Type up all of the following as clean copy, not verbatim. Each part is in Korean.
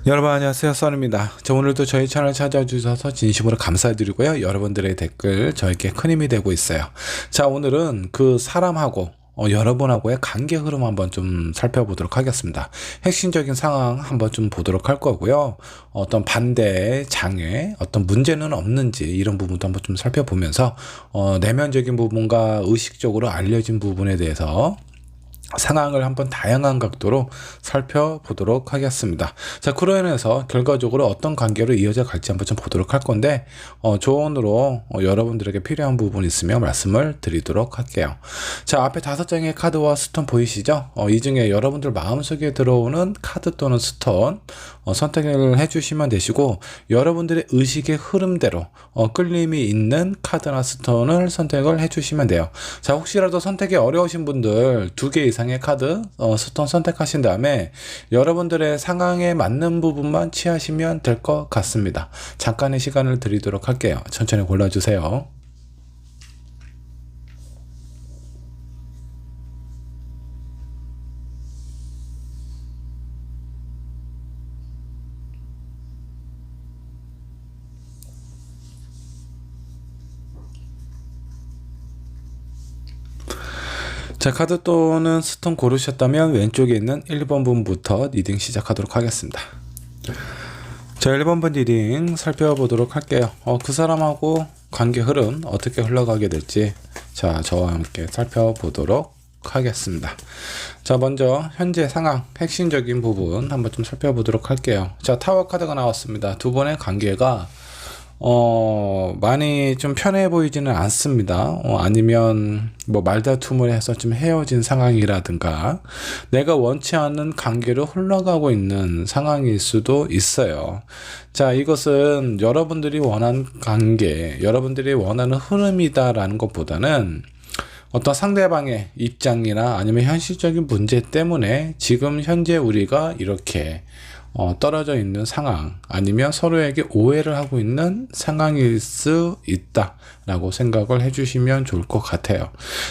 여러분 안녕하세요, 써입니다. 오늘도 저희 채널 찾아주셔서 진심으로 감사드리고요. 여러분들의 댓글 저에게 큰 힘이 되고 있어요. 자, 오늘은 그 사람하고 여러분하고의 관계 흐름 한번 좀 살펴보도록 하겠습니다. 핵심적인 상황 한번 좀 보도록 할 거고요. 어떤 반대, 장애, 어떤 문제는 없는지 이런 부분도 한번 좀 살펴보면서 내면적인 부분과 의식적으로 알려진 부분에 대해서 상황을 한번 다양한 각도로 살펴보도록 하겠습니다. 자, 그로 인해서 결과적으로 어떤 관계로 이어져 갈지 한번 좀 보도록 할 건데 조언으로 여러분들에게 필요한 부분이 있으면 말씀을 드리도록 할게요. 자, 앞에 5장의 카드와 스톤 보이시죠? 이 중에 여러분들 마음속에 들어오는 카드 또는 스톤 선택을 해주시면 되시고, 여러분들의 의식의 흐름대로 끌림이 있는 카드나 스톤을 선택을 해주시면 돼요. 자, 혹시라도 선택이 어려우신 분들 2개 이상의 카드, 스톤 선택하신 다음에 여러분들의 상황에 맞는 부분만 취하시면 될 것 같습니다. 잠깐의 시간을 드리도록 할게요. 천천히 골라주세요. 자, 카드 또는 스톤 고르셨다면 왼쪽에 있는 1번 분부터 리딩 시작하도록 하겠습니다. 자, 1번 분 리딩 살펴보도록 할게요. 그 사람하고 관계 흐름 어떻게 흘러가게 될지 자, 저와 함께 살펴보도록 하겠습니다. 자, 먼저 현재 상황 핵심적인 부분 한번 좀 살펴보도록 할게요. 자, 타워 카드가 나왔습니다. 두 분의 관계가 많이 좀 편해 보이지는 않습니다. 아니면 뭐 말다툼을 해서 좀 헤어진 상황이라든가 내가 원치 않는 관계로 흘러가고 있는 상황일 수도 있어요. 자, 이것은 여러분들이 원하는 관계, 여러분들이 원하는 흐름이다라는 것보다는 어떤 상대방의 입장이나 아니면 현실적인 문제 때문에 지금 현재 우리가 이렇게 떨어져 있는 상황, 아니면 서로에게 오해를 하고 있는 상황일 수 있다라고 생각을 해주시면 좋을 것 같아요.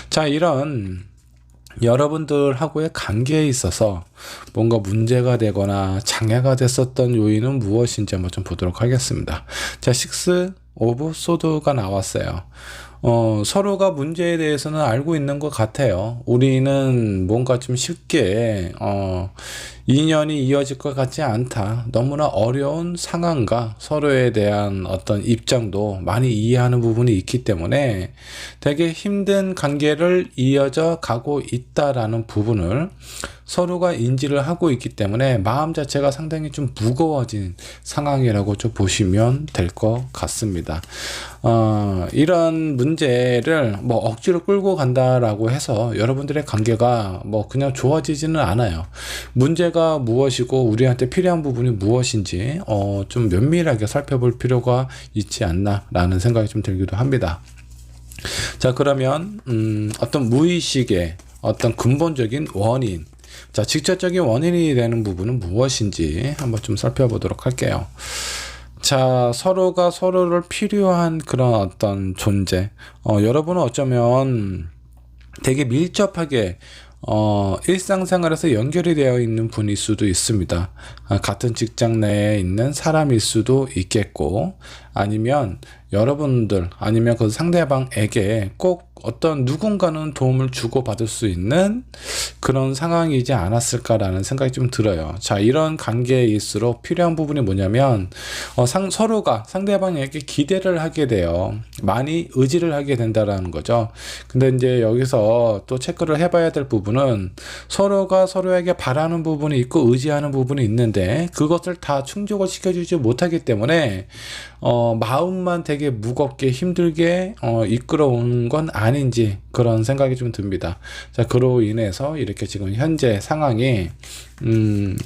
자, 이런 여러분들하고의 관계에 있어서 뭔가 문제가 되거나 장애가 됐었던 요인은 무엇인지 한번 좀 보도록 하겠습니다. 자, 6 오브 소드가 나왔어요. 서로가 문제에 대해서는 알고 있는 것 같아요. 우리는 뭔가 좀 쉽게 인연이 이어질 것 같지 않다. 너무나 어려운 상황과 서로에 대한 어떤 입장도 많이 이해하는 부분이 있기 때문에 되게 힘든 관계를 이어져 가고 있다라는 부분을 서로가 인지를 하고 있기 때문에 마음 자체가 상당히 좀 무거워진 상황이라고 좀 보시면 될 것 같습니다. 이런 문제를 뭐 억지로 끌고 간다라고 해서 여러분들의 관계가 뭐 그냥 좋아지지는 않아요. 문제가 무엇이고 우리한테 필요한 부분이 무엇인지 좀 면밀하게 살펴볼 필요가 있지 않나라는 생각이 좀 들기도 합니다. 자, 그러면 어떤 무의식의 어떤 근본적인 원인, 자, 직접적인 원인이 되는 부분은 무엇인지 한번 좀 살펴보도록 할게요. 자, 서로가 서로를 필요한 그런 어떤 존재, 여러분은 어쩌면 되게 밀접하게 일상생활에서 연결이 되어 있는 분일 수도 있습니다. 같은 직장 내에 있는 사람일 수도 있겠고, 아니면 여러분들 아니면 그 상대방에게 꼭 어떤 누군가는 도움을 주고받을 수 있는 그런 상황이지 않았을까라는 생각이 좀 들어요. 자, 이런 관계일수록 필요한 부분이 뭐냐면 서로가 상대방에게 기대를 하게 돼요. 많이 의지를 하게 된다라는 거죠. 근데 이제 여기서 또 체크를 해봐야 될 부분은 서로가 서로에게 바라는 부분이 있고 의지하는 부분이 있는데 그것을 다 충족을 시켜주지 못하기 때문에 마음만 되게 무겁게 힘들게 이끌어오는 건 아닌지 그런 생각이 좀 듭니다. 자, 그로 인해서 이렇게 지금 현재 상황이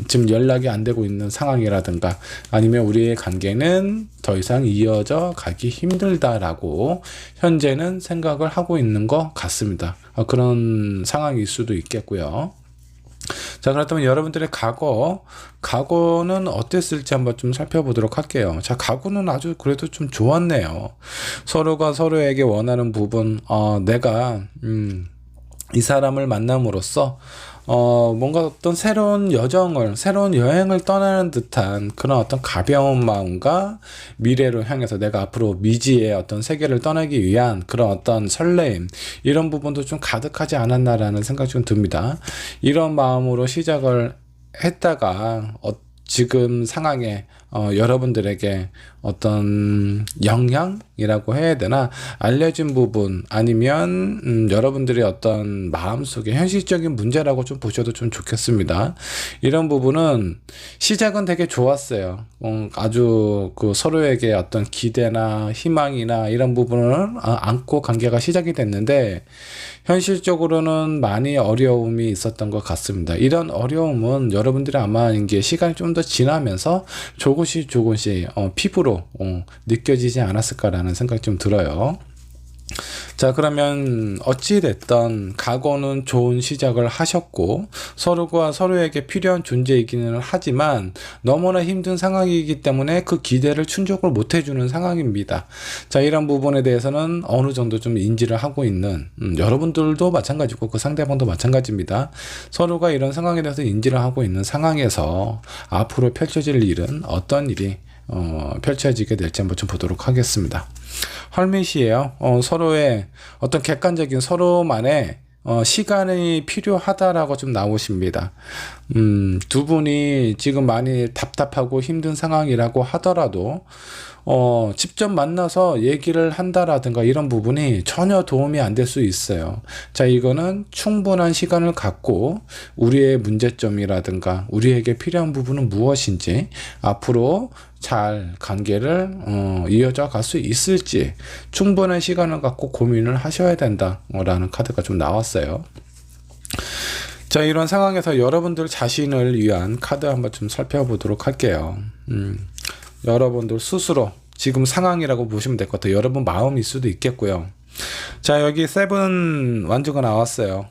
지금 연락이 안 되고 있는 상황이라든가 아니면 우리의 관계는 더 이상 이어져 가기 힘들다라고 현재는 생각을 하고 있는 것 같습니다. 그런 상황일 수도 있겠고요. 자, 그렇다면 여러분들의 과거는 어땠을지 한번 좀 살펴보도록 할게요. 자, 과거는 아주 그래도 좀 좋았네요. 서로가 서로에게 원하는 부분, 내가 이 사람을 만남으로써 뭔가 어떤 새로운 새로운 여행을 떠나는 듯한 그런 어떤 가벼운 마음과 미래로 향해서 내가 앞으로 미지의 어떤 세계를 떠나기 위한 그런 어떤 설레임, 이런 부분도 좀 가득하지 않았나라는 생각이 좀 듭니다. 이런 마음으로 시작을 했다가 지금 상황에 여러분들에게 어떤 영향이라고 해야 되나, 알려진 부분, 아니면 여러분들의 어떤 마음속에 현실적인 문제라고 좀 보셔도 좀 좋겠습니다. 이런 부분은 시작은 되게 좋았어요. 아주 그 서로에게 어떤 기대나 희망이나 이런 부분을 안고 관계가 시작이 됐는데, 현실적으로는 많이 어려움이 있었던 것 같습니다. 이런 어려움은 여러분들이 아마 이게 시간이 좀 더 지나면서 조금씩 피부로 느껴지지 않았을까라는 생각이 좀 들어요. 자, 그러면 어찌됐던 각오는 좋은 시작을 하셨고, 서로가 서로에게 필요한 존재이기는 하지만 너무나 힘든 상황이기 때문에 그 기대를 충족을 못 해주는 상황입니다. 자, 이런 부분에 대해서는 어느 정도 좀 인지를 하고 있는 여러분들도 마찬가지고 그 상대방도 마찬가지입니다. 서로가 이런 상황에 대해서 인지를 하고 있는 상황에서 앞으로 펼쳐질 일은 어떤 일이 펼쳐지게 될지 한번 좀 보도록 하겠습니다. 헐밋이에요. 서로의 어떤 객관적인 서로만의 시간이 필요하다라고 좀 나오십니다. 두 분이 지금 많이 답답하고 힘든 상황이라고 하더라도 직접 만나서 얘기를 한다라든가 이런 부분이 전혀 도움이 안 될 수 있어요. 자, 이거는 충분한 시간을 갖고 우리의 문제점이라든가 우리에게 필요한 부분은 무엇인지, 앞으로 잘 관계를 이어져 갈 수 있을지 충분한 시간을 갖고 고민을 하셔야 된다라는 카드가 좀 나왔어요. 자, 이런 상황에서 여러분들 자신을 위한 카드 한번 좀 살펴보도록 할게요. 여러분들 스스로 지금 상황이라고 보시면 될 것 같아요. 여러분 마음일 수도 있겠고요. 자, 여기 세븐 완주가 나왔어요.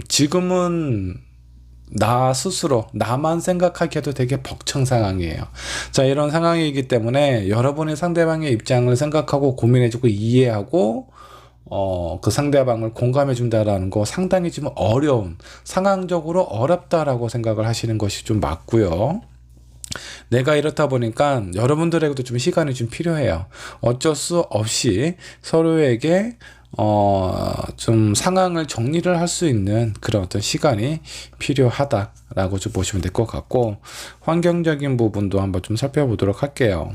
지금은 나 스스로 나만 생각하기에도 되게 벅찬 상황이에요. 자, 이런 상황이기 때문에 여러분의 상대방의 입장을 생각하고 고민해주고 이해하고 그 상대방을 공감해 준다라는 거 상당히 좀 어려운, 상황적으로 어렵다라고 생각을 하시는 것이 좀 맞고요. 내가 이렇다 보니까 여러분들에게도 좀 시간이 좀 필요해요. 어쩔 수 없이 서로에게 좀 상황을 정리를 할 수 있는 그런 어떤 시간이 필요하다라고 좀 보시면 될 것 같고, 환경적인 부분도 한번 좀 살펴보도록 할게요.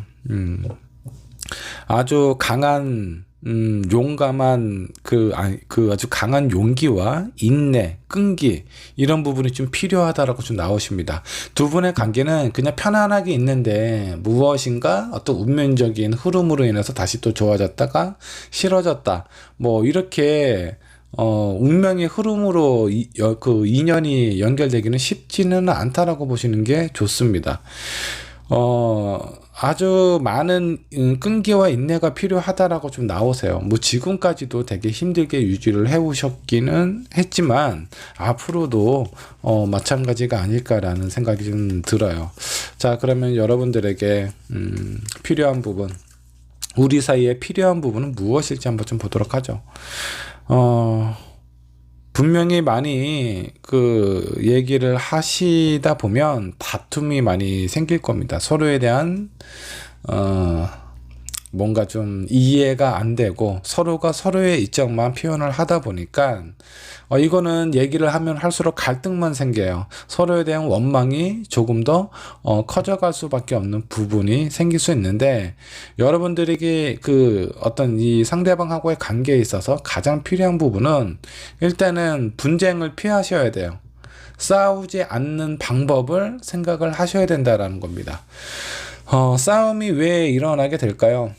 아주 강한 용감한 아주 강한 용기와 인내, 끈기, 이런 부분이 좀 필요하다라고 좀 나오십니다. 두 분의 관계는 그냥 편안하게 있는데 무엇인가 어떤 운명적인 흐름으로 인해서 다시 또 좋아졌다가 싫어졌다, 뭐 이렇게 운명의 흐름으로 그 인연이 연결되기는 쉽지는 않다라고 보시는 게 좋습니다. 아주 많은 끈기와 인내가 필요하다라고 좀 나오세요. 뭐 지금까지도 되게 힘들게 유지를 해오셨기는 했지만 앞으로도 마찬가지가 아닐까라는 생각이 좀 들어요. 자, 그러면 여러분들에게 필요한 부분, 우리 사이에 필요한 부분은 무엇일지 한번 좀 보도록 하죠. 분명히 많이 그 얘기를 하시다 보면 다툼이 많이 생길 겁니다. 서로에 대한 뭔가 좀 이해가 안 되고 서로가 서로의 입장만 표현을 하다 보니까 이거는 얘기를 하면 할수록 갈등만 생겨요. 서로에 대한 원망이 조금 더 커져갈 수밖에 없는 부분이 생길 수 있는데, 여러분들에게 그 어떤 이 상대방하고의 관계에 있어서 가장 필요한 부분은 일단은 분쟁을 피하셔야 돼요. 싸우지 않는 방법을 생각을 하셔야 된다라는 겁니다. 싸움이 왜 일어나게 될까요?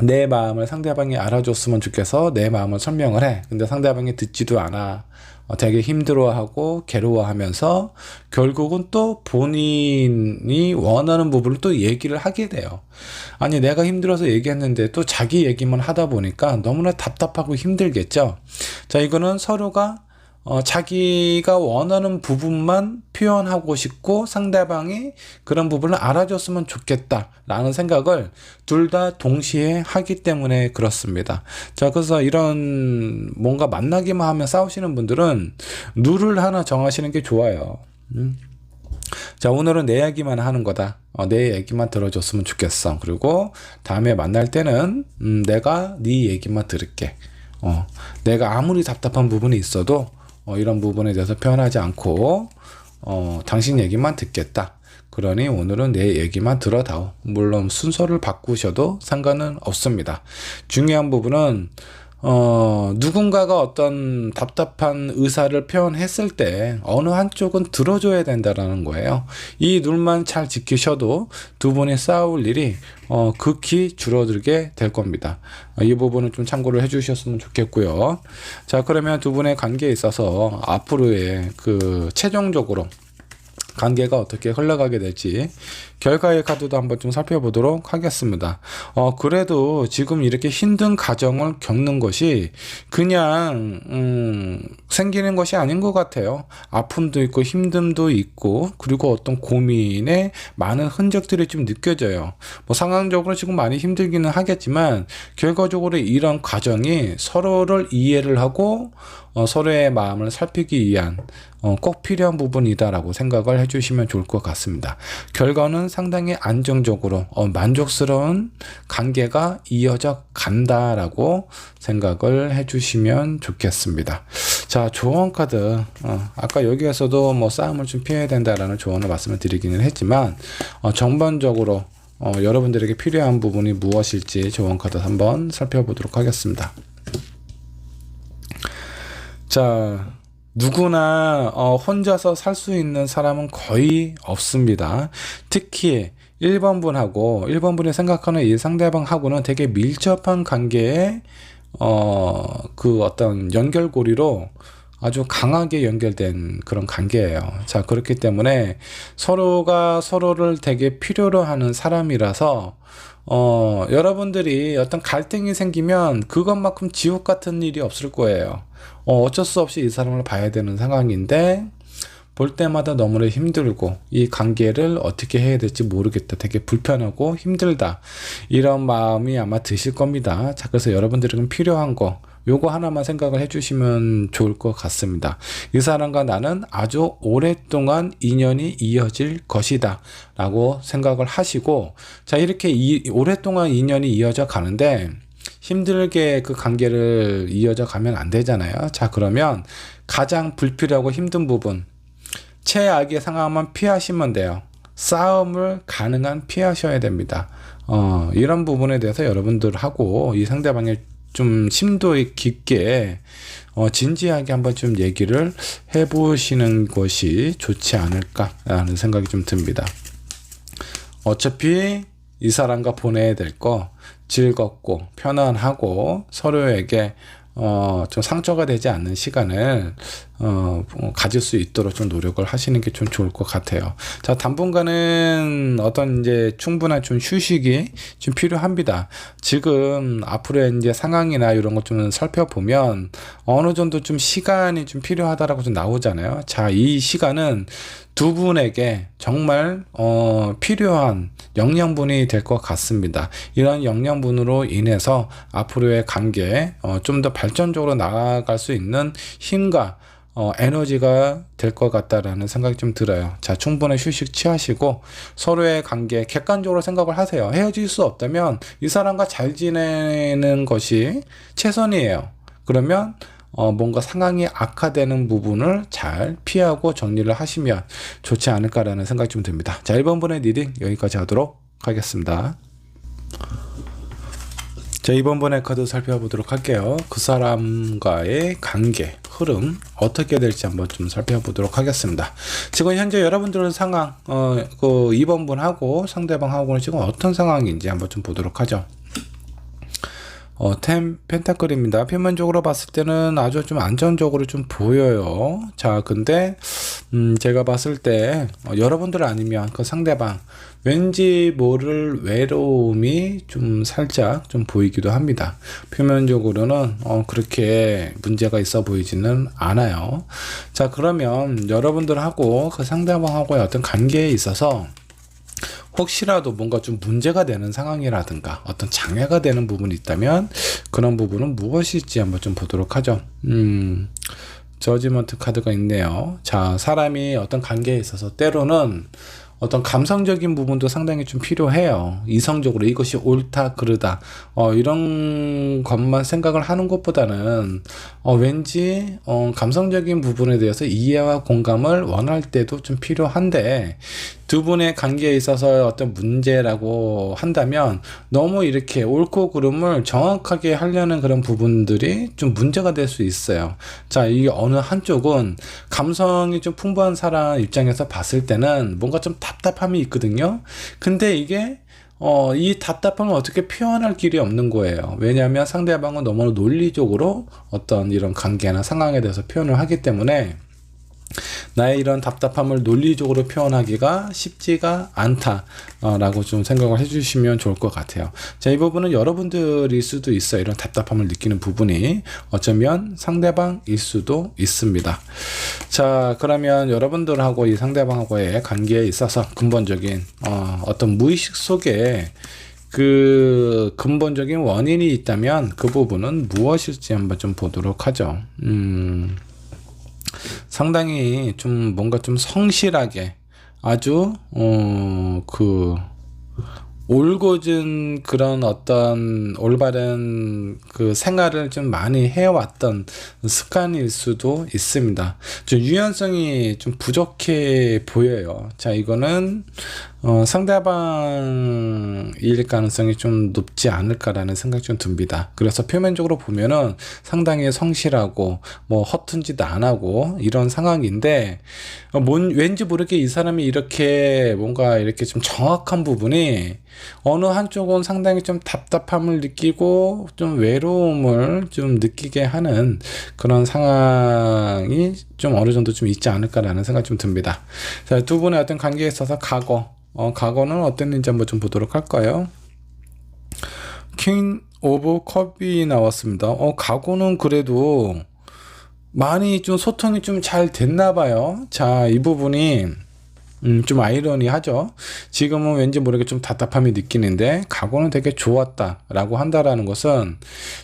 내 마음을 상대방이 알아줬으면 좋겠어 내 마음을 설명을 해. 근데 상대방이 듣지도 않아. 되게 힘들어하고 괴로워하면서 결국은 또 본인이 원하는 부분을 또 얘기를 하게 돼요. 아니, 내가 힘들어서 얘기했는데 또 자기 얘기만 하다 보니까 너무나 답답하고 힘들겠죠. 자, 이거는 서로가 자기가 원하는 부분만 표현하고 싶고 상대방이 그런 부분을 알아줬으면 좋겠다라는 생각을 둘 다 동시에 하기 때문에 그렇습니다. 자, 그래서 이런 뭔가 만나기만 하면 싸우시는 분들은 룰을 하나 정하시는 게 좋아요. 자, 오늘은 내 얘기만 하는 거다. 내 얘기만 들어줬으면 좋겠어. 그리고 다음에 만날 때는 내가 네 얘기만 들을게. 내가 아무리 답답한 부분이 있어도 이런 부분에 대해서 표현하지 않고 당신 얘기만 듣겠다. 그러니 오늘은 내 얘기만 들어다오. 물론 순서를 바꾸셔도 상관은 없습니다. 중요한 부분은 누군가가 어떤 답답한 의사를 표현했을 때 어느 한쪽은 들어줘야 된다라는 거예요. 이 룰만 잘 지키셔도 두 분이 싸울 일이 극히 줄어들게 될 겁니다. 이 부분은 좀 참고를 해주셨으면 좋겠고요. 자, 그러면 두 분의 관계에 있어서 앞으로의 최종적으로 관계가 어떻게 흘러가게 될지 결과의 카드도 한번 좀 살펴보도록 하겠습니다. 그래도 지금 이렇게 힘든 과정을 겪는 것이 그냥 생기는 것이 아닌 것 같아요. 아픔도 있고 힘듦도 있고 그리고 어떤 고민에 많은 흔적들이 좀 느껴져요. 뭐 상황적으로 지금 많이 힘들기는 하겠지만 결과적으로 이런 과정이 서로를 이해를 하고 서로의 마음을 살피기 위한 꼭 필요한 부분이다라고 생각을 해주시면 좋을 것 같습니다. 결과는 상당히 안정적으로 만족스러운 관계가 이어져 간다라고 생각을 해주시면 좋겠습니다. 자, 조언 카드 아까 여기에서도 뭐 싸움을 좀 피해야 된다라는 조언을 말씀을 드리기는 했지만 전반적으로 여러분들에게 필요한 부분이 무엇일지 조언 카드 한번 살펴보도록 하겠습니다. 자, 누구나 혼자서 살 수 있는 사람은 거의 없습니다. 특히 1번분하고 1번분이 생각하는 이 상대방하고는 되게 밀접한 관계에 어떤 연결고리로 아주 강하게 연결된 그런 관계예요. 자, 그렇기 때문에 서로가 서로를 되게 필요로 하는 사람이라서 여러분들이 어떤 갈등이 생기면 그것만큼 지옥 같은 일이 없을 거예요. 어쩔 수 없이 이 사람을 봐야 되는 상황인데 볼 때마다 너무나 힘들고 이 관계를 어떻게 해야 될지 모르겠다. 되게 불편하고 힘들다. 이런 마음이 아마 드실 겁니다. 자, 그래서 여러분들에게 필요한 거 요거 하나만 생각을 해주시면 좋을 것 같습니다. 이 사람과 나는 아주 오랫동안 인연이 이어질 것이다 라고 생각을 하시고, 자, 이렇게 오랫동안 인연이 이어져 가는데 힘들게 그 관계를 이어져 가면 안 되잖아요. 자, 그러면 가장 불필요하고 힘든 부분, 최악의 상황만 피하시면 돼요. 싸움을 가능한 피하셔야 됩니다. 이런 부분에 대해서 여러분들하고 이 상대방의 좀 심도 깊게 진지하게 한번 좀 얘기를 해보시는 것이 좋지 않을까라는 생각이 좀 듭니다. 어차피 이 사람과 보내야 될 거 즐겁고 편안하고 서로에게 좀 상처가 되지 않는 시간을 가질 수 있도록 좀 노력을 하시는 게 좀 좋을 것 같아요. 자, 당분간은 어떤 이제 충분한 좀 휴식이 좀 필요합니다. 지금 앞으로의 이제 상황이나 이런 것 좀 살펴보면 어느 정도 좀 시간이 좀 필요하다라고 좀 나오잖아요. 자, 이 시간은 두 분에게 정말 필요한 영양분이 될 것 같습니다. 이런 영양분으로 인해서 앞으로의 관계에 좀 더 발전적으로 나아갈 수 있는 힘과 에너지가 될 것 같다라는 생각이 좀 들어요. 자, 충분히 휴식 취하시고 서로의 관계 객관적으로 생각을 하세요. 헤어질 수 없다면 이 사람과 잘 지내는 것이 최선이에요. 그러면 뭔가 상황이 악화되는 부분을 잘 피하고 정리를 하시면 좋지 않을까라는 생각이 좀 듭니다. 자, 1번 분의 리딩 여기까지 하도록 하겠습니다. 자, 2번 분의 카드 살펴보도록 할게요. 그 사람과의 관계 흐름 어떻게 될지 한번 좀 살펴보도록 하겠습니다. 지금 현재 여러분들의 상황 그 2번 분하고 상대방하고는 지금 어떤 상황인지 한번 좀 보도록 하죠. 펜타클입니다. 표면적으로 봤을 때는 아주 좀 안정적으로 좀 보여요. 자, 근데 제가 봤을 때 여러분들 아니면 그 상대방 왠지 모를 외로움이 좀 살짝 좀 보이기도 합니다. 표면적으로는 그렇게 문제가 있어 보이지는 않아요. 자, 그러면 여러분들하고 그 상대방하고의 어떤 관계에 있어서 혹시라도 뭔가 좀 문제가 되는 상황이라든가 어떤 장애가 되는 부분이 있다면 그런 부분은 무엇일지 한번 좀 보도록 하죠. 저지먼트 카드가 있네요. 자, 사람이 어떤 관계에 있어서 때로는 어떤 감성적인 부분도 상당히 좀 필요해요. 이성적으로 이것이 옳다, 그르다, 이런 것만 생각을 하는 것보다는, 왠지, 감성적인 부분에 대해서 이해와 공감을 원할 때도 좀 필요한데, 두 분의 관계에 있어서 어떤 문제라고 한다면 너무 이렇게 옳고 그름을 정확하게 하려는 그런 부분들이 좀 문제가 될 수 있어요. 자, 이게 어느 한쪽은 감성이 좀 풍부한 사람 입장에서 봤을 때는 뭔가 좀 답답함이 있거든요. 근데 이게 이 답답함을 어떻게 표현할 길이 없는 거예요. 왜냐하면 상대방은 너무 논리적으로 어떤 이런 관계나 상황에 대해서 표현을 하기 때문에 나의 이런 답답함을 논리적으로 표현하기가 쉽지가 않다라고 좀 생각을 해주시면 좋을 것 같아요. 자, 이 부분은 여러분들일 수도 있어요. 이런 답답함을 느끼는 부분이 어쩌면 상대방일 수도 있습니다. 자, 그러면 여러분들하고 이 상대방하고의 관계에 있어서 근본적인 어떤 무의식 속에 그 근본적인 원인이 있다면 그 부분은 무엇일지 한번 좀 보도록 하죠. 상당히 좀 뭔가 좀 성실하게 아주 올곧은 그런 어떤 올바른 그 생활을 좀 많이 해왔던 습관일 수도 있습니다. 좀 유연성이 좀 부족해 보여요. 자, 이거는 상대방일 가능성이 좀 높지 않을까라는 생각이 좀 듭니다. 그래서 표면적으로 보면은 상당히 성실하고 뭐 허튼 짓 안 하고 이런 상황인데 왠지 모르게 이 사람이 이렇게 뭔가 이렇게 좀 정확한 부분이 어느 한쪽은 상당히 좀 답답함을 느끼고 좀 외로움을 좀 느끼게 하는 그런 상황이 좀 어느 정도 좀 있지 않을까라는 생각이 좀 듭니다. 자, 두 분의 어떤 관계에 있어서 과거는 어땠는지 한번 좀 보도록 할까요? 킹 오브 컵이 나왔습니다. 과거는 그래도 많이 좀 소통이 좀 잘 됐나 봐요. 자, 이 부분이 좀 아이러니하죠. 지금은 왠지 모르게 좀 답답함이 느끼는데 과거는 되게 좋았다라고 한다라는 것은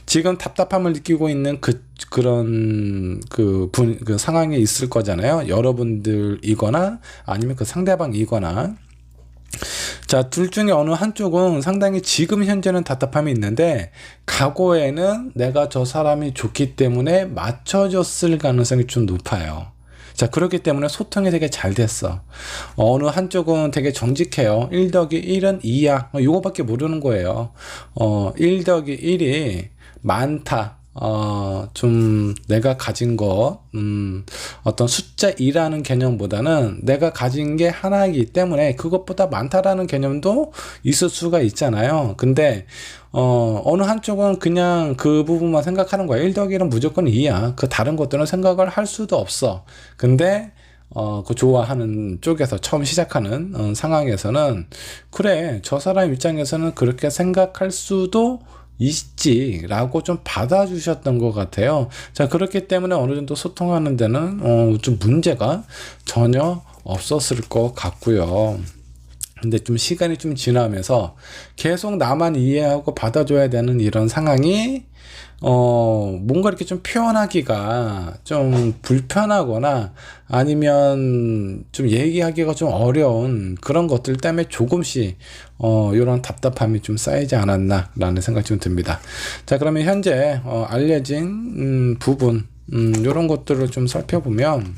지금 답답함을 느끼고 있는 그런 그 상황에 있을 거잖아요. 여러분들이거나 아니면 그 상대방이거나. 자, 둘 중에 어느 한쪽은 상당히 지금 현재는 답답함이 있는데 과거에는 내가 저 사람이 좋기 때문에 맞춰줬을 가능성이 좀 높아요. 자, 그렇기 때문에 소통이 되게 잘 됐어. 어느 한쪽은 되게 정직해요. 1 더하기 1은 2야. 요거밖에 모르는 거예요. 1 더하기 1이 많다. 좀 내가 가진 거, 어떤 숫자 2라는 개념보다는 내가 가진 게 하나이기 때문에 그것보다 많다라는 개념도 있을 수가 있잖아요. 근데 어느 한쪽은 그냥 그 부분만 생각하는 거야. 1 더하기 1은 무조건 2야. 그 다른 것들은 생각을 할 수도 없어. 근데 그 좋아하는 쪽에서 처음 시작하는 상황에서는 그래, 저 사람 입장에서는 그렇게 생각할 수도 있지라고 좀 받아주셨던 것 같아요. 자, 그렇기 때문에 어느 정도 소통하는 데는 좀 문제가 전혀 없었을 것 같고요. 근데 좀 시간이 좀 지나면서 계속 나만 이해하고 받아줘야 되는 이런 상황이 뭔가 이렇게 좀 표현하기가 좀 불편하거나 아니면 좀 얘기하기가 좀 어려운 그런 것들 때문에 조금씩 이런 답답함이 좀 쌓이지 않았나 라는 생각이 좀 듭니다. 자, 그러면 현재 알려진 부분 이런 것들을 좀 살펴보면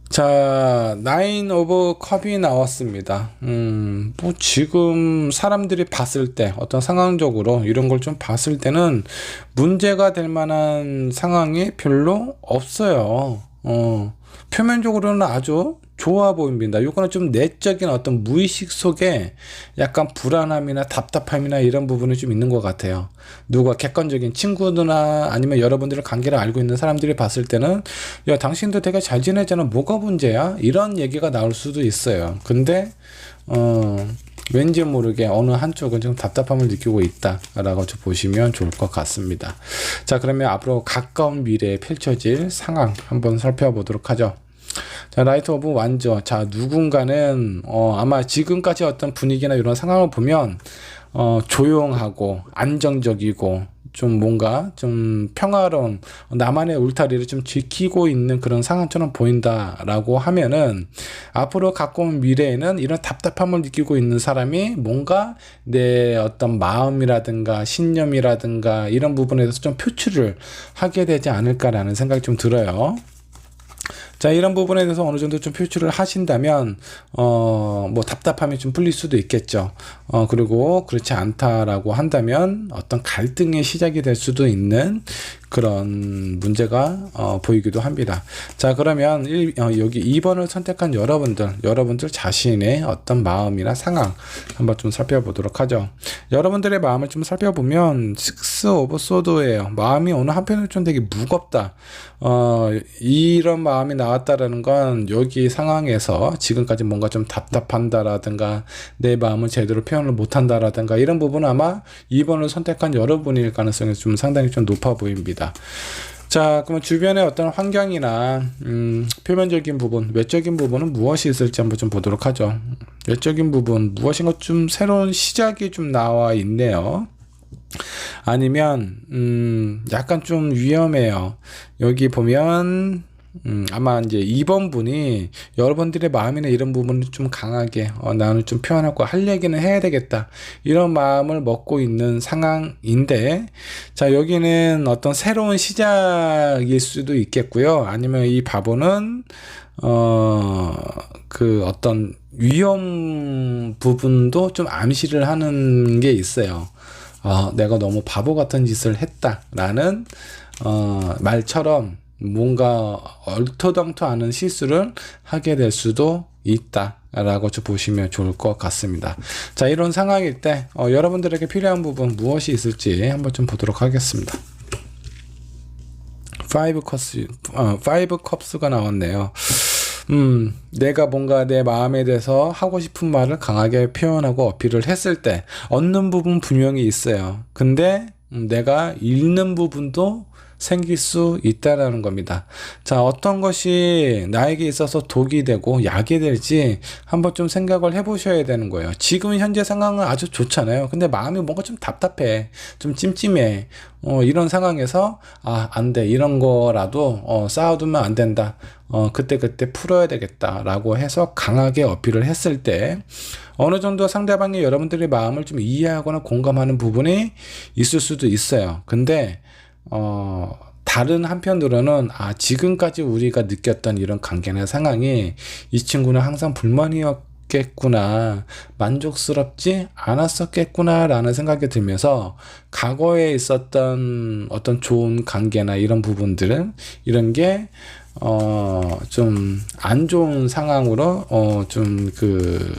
자, 9 오브 컵이 나왔습니다. 뭐 지금 사람들이 봤을 때 어떤 상황적으로 이런 걸 좀 봤을 때는 문제가 될 만한 상황이 별로 없어요. 표면적으로는 아주 좋아 보입니다. 이거는 좀 내적인 어떤 무의식 속에 약간 불안함이나 답답함이나 이런 부분이 좀 있는 것 같아요. 누가 객관적인 친구나 아니면 여러분들의 관계를 알고 있는 사람들이 봤을 때는 야, 당신도 되게 잘 지내잖아. 뭐가 문제야? 이런 얘기가 나올 수도 있어요. 근데 왠지 모르게 어느 한쪽은 좀 답답함을 느끼고 있다라고 좀 보시면 좋을 것 같습니다. 자, 그러면 앞으로 가까운 미래에 펼쳐질 상황 한번 살펴보도록 하죠. 자, 라이트 오브 완저. 자, 누군가는 아마 지금까지 어떤 분위기나 이런 상황을 보면 조용하고 안정적이고 좀 뭔가 좀 평화로운 나만의 울타리를 좀 지키고 있는 그런 상황처럼 보인다라고 하면은 앞으로 가까운 미래에는 이런 답답함을 느끼고 있는 사람이 뭔가 내 어떤 마음이라든가 신념이라든가 이런 부분에 대해서 좀 표출을 하게 되지 않을까라는 생각이 좀 들어요. 자, 이런 부분에 대해서 어느 정도 좀 표출을 하신다면, 뭐 답답함이 좀 풀릴 수도 있겠죠. 그리고 그렇지 않다라고 한다면 어떤 갈등의 시작이 될 수도 있는 그런 문제가 보이기도 합니다. 자, 그러면 여기 2번을 선택한 여러분들 자신의 어떤 마음이나 상황 한번 좀 살펴보도록 하죠. 여러분들의 마음을 좀 살펴보면 6 오브 소드예요. 마음이 어느 한편으로 좀 되게 무겁다. 이런 마음이 나왔다라는 건 여기 상황에서 지금까지 뭔가 좀 답답한다라든가 내 마음을 제대로 표현을 못한다라든가 이런 부분은 아마 2번을 선택한 여러분일 가능성이 좀 상당히 좀 높아 보입니다. 자, 그러면 주변의 어떤 환경이나 표면적인 부분, 외적인 부분은 무엇이 있을지 한번 좀 보도록 하죠. 외적인 부분, 무엇인가 좀 새로운 시작이 좀 나와 있네요. 아니면 약간 좀 위험해요. 여기 보면 아마 이제 2번 분이 여러분들의 마음이나 이런 부분을 좀 강하게 나는 좀 표현하고 할 얘기는 해야 되겠다 이런 마음을 먹고 있는 상황인데, 자, 여기는 어떤 새로운 시작일 수도 있겠고요. 아니면 이 바보는 그 어떤 위험 부분도 좀 암시를 하는 게 있어요. 내가 너무 바보 같은 짓을 했다라는 말처럼 뭔가 얼토당토 않은 실수를 하게 될 수도 있다라고 좀 보시면 좋을 것 같습니다. 자, 이런 상황일 때 여러분들에게 필요한 부분 무엇이 있을지 한번 좀 보도록 하겠습니다. 5 컵스가 나왔네요. 내가 뭔가 내 마음에 대해서 하고 싶은 말을 강하게 표현하고 어필을 했을 때 얻는 부분 분명히 있어요. 근데 내가 잃는 부분도 생길 수 있다라는 겁니다. 자, 어떤 것이 나에게 있어서 독이 되고 약이 될지 한번 좀 생각을 해보셔야 되는 거예요. 지금 현재 상황은 아주 좋잖아요. 근데 마음이 뭔가 좀 답답해, 좀 찜찜해. 이런 상황에서 안 돼, 이런 거라도 쌓아두면 안 된다. 그때 풀어야 되겠다라고 해서 강하게 어필을 했을 때 어느 정도 상대방이 여러분들의 마음을 좀 이해하거나 공감하는 부분이 있을 수도 있어요. 근데 다른 한편으로는 지금까지 우리가 느꼈던 이런 관계나 상황이 이 친구는 항상 불만이었겠구나, 만족스럽지 않았었겠구나 라는 생각이 들면서 과거에 있었던 어떤 좋은 관계나 이런 부분들은 이런 게 좀 안 좋은 상황으로 좀 그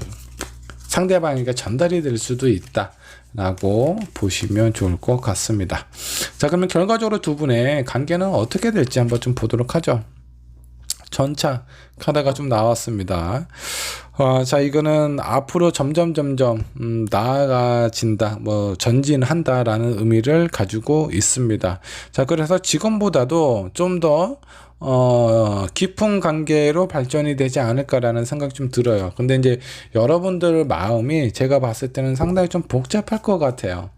상대방에게 전달이 될 수도 있다 라고 보시면 좋을 것 같습니다. 자, 그러면 결과적으로 두 분의 관계는 어떻게 될지 한번 좀 보도록 하죠. 전차 카드가 좀 나왔습니다. 자, 이거는 앞으로 점점 나아가진다, 뭐 전진한다라는 의미를 가지고 있습니다. 자, 그래서 지금보다도 좀 더 깊은 관계로 발전이 되지 않을까라는 생각이 좀 들어요. 근데 이제 여러분들 마음이 제가 봤을 때는 상당히 좀 복잡할 것 같아요.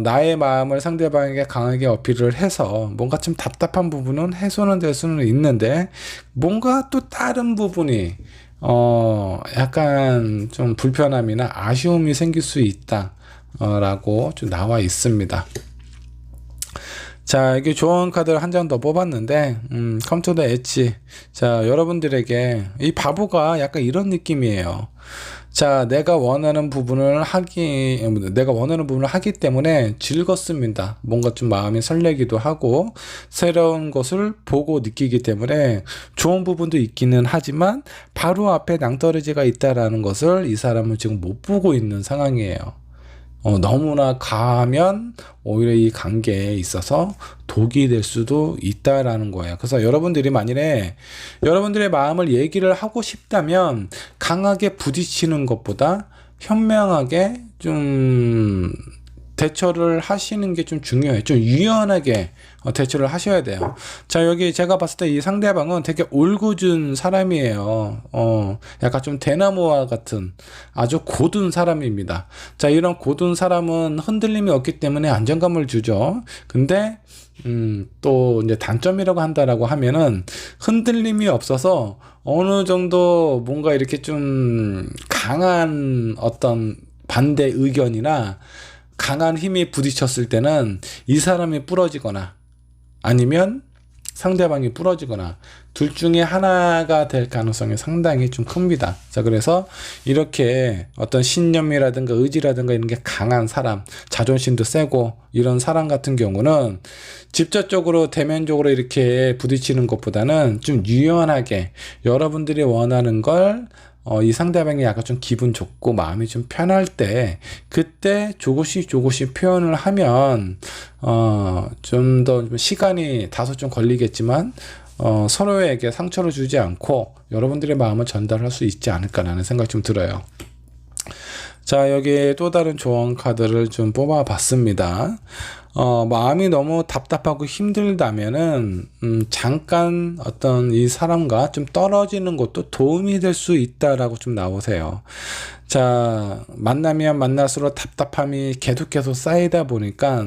나의 마음을 상대방에게 강하게 어필을 해서 뭔가 좀 답답한 부분은 해소는 될 수는 있는데 뭔가 또 다른 부분이 약간 좀 불편함이나 아쉬움이 생길 수 있다 라고 좀 나와 있습니다. 자, 이게 좋은 카드를 한 장 더 뽑았는데 come to the edge. 자, 여러분들에게 이 바보가 약간 이런 느낌이에요. 자, 내가 원하는 부분을 하기 때문에 즐겁습니다. 뭔가 좀 마음이 설레기도 하고, 새로운 것을 보고 느끼기 때문에 좋은 부분도 있기는 하지만, 바로 앞에 낭떠러지가 있다라는 것을 이 사람은 지금 못 보고 있는 상황이에요. 너무나 가하면 오히려 이 관계에 있어서 독이 될 수도 있다라는 거예요. 그래서 여러분들이 만일에 여러분들의 마음을 얘기를 하고 싶다면 강하게 부딪히는 것보다 현명하게 좀 대처를 하시는 게 좀 중요해요. 좀 유연하게 대처를 하셔야 돼요. 자, 여기 제가 봤을 때 이 상대방은 되게 올곧은 사람이에요. 약간 좀 대나무와 같은 아주 고든 사람입니다. 자, 이런 고든 사람은 흔들림이 없기 때문에 안정감을 주죠. 근데 또 이제 단점이라고 한다라고 하면은 흔들림이 없어서 어느 정도 뭔가 이렇게 좀 강한 어떤 반대 의견이나 강한 힘이 부딪혔을 때는 이 사람이 부러지거나 아니면 상대방이 부러지거나 둘 중에 하나가 될 가능성이 상당히 좀 큽니다. 자, 그래서 이렇게 어떤 신념이라든가 의지라든가 이런 게 강한 사람, 자존심도 세고 이런 사람 같은 경우는 직접적으로 대면적으로 이렇게 부딪히는 것보다는 좀 유연하게 여러분들이 원하는 걸 이 상대방이 약간 좀 기분 좋고 마음이 좀 편할 때 그때 조금씩 표현을 하면 좀 더 시간이 다소 좀 걸리겠지만 서로에게 상처를 주지 않고 여러분들의 마음을 전달할 수 있지 않을까라는 생각이 좀 들어요. 자, 여기 또 다른 조언 카드를 좀 뽑아 봤습니다. 마음이 너무 답답하고 힘들다면은, 잠깐 어떤 이 사람과 좀 떨어지는 것도 도움이 될 수 있다라고 좀 나오세요. 자, 만나면 만날수록 답답함이 계속 쌓이다 보니까,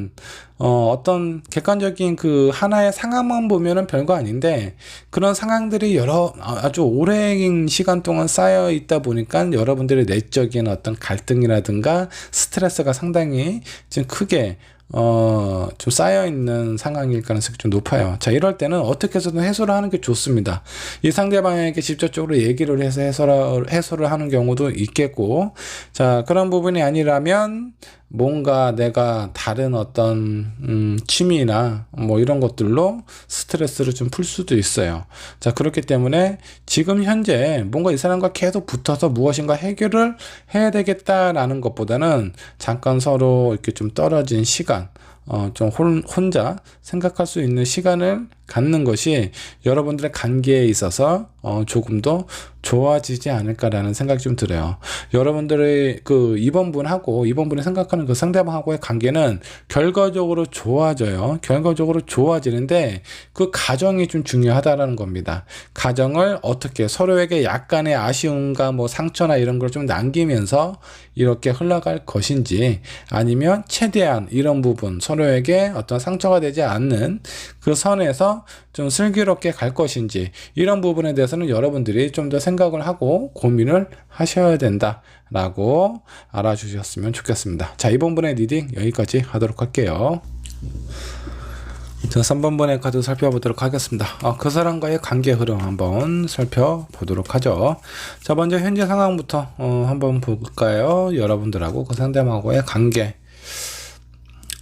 어떤 객관적인 그 하나의 상황만 보면은 별거 아닌데, 그런 상황들이 아주 오랜 시간 동안 쌓여 있다 보니까 여러분들의 내적인 어떤 갈등이라든가 스트레스가 상당히 좀 크게 좀 쌓여있는 상황일 가능성이 좀 높아요. 자, 이럴 때는 어떻게 해서든 해소를 하는 게 좋습니다. 이 상대방에게 직접적으로 얘기를 해서 해소를 하는 경우도 있겠고, 자, 그런 부분이 아니라면 뭔가 내가 다른 어떤 취미나 뭐 이런 것들로 스트레스를 좀 풀 수도 있어요. 자, 그렇기 때문에 지금 현재 뭔가 이 사람과 계속 붙어서 무엇인가 해결을 해야 되겠다라는 것보다는 잠깐 서로 이렇게 좀 떨어진 시간, 좀 혼자 생각할 수 있는 시간을 갖는 것이 여러분들의 관계에 있어서 조금 더 좋아지지 않을까라는 생각이 좀 들어요. 여러분들의 그 이번 분이 생각하는 그 상대방하고의 관계는 결과적으로 좋아져요. 결과적으로 좋아지는데 그 과정이 좀 중요하다라는 겁니다. 과정을 어떻게 서로에게 약간의 아쉬움과 뭐 상처나 이런 걸 좀 남기면서 이렇게 흘러갈 것인지 아니면 최대한 이런 부분 서로에게 어떤 상처가 되지 않는 그 선에서 좀 슬기롭게 갈 것인지 이런 부분에 대해서는 여러분들이 좀 더 생각을 하고 고민을 하셔야 된다라고 알아주셨으면 좋겠습니다. 자, 이번 분의 리딩 여기까지 하도록 할게요. 자, 3번 분의 카드 살펴보도록 하겠습니다. 그 사람과의 관계 흐름 한번 살펴보도록 하죠. 자, 먼저 현재 상황부터 한번 볼까요? 여러분들하고 그 상대방하고의 관계.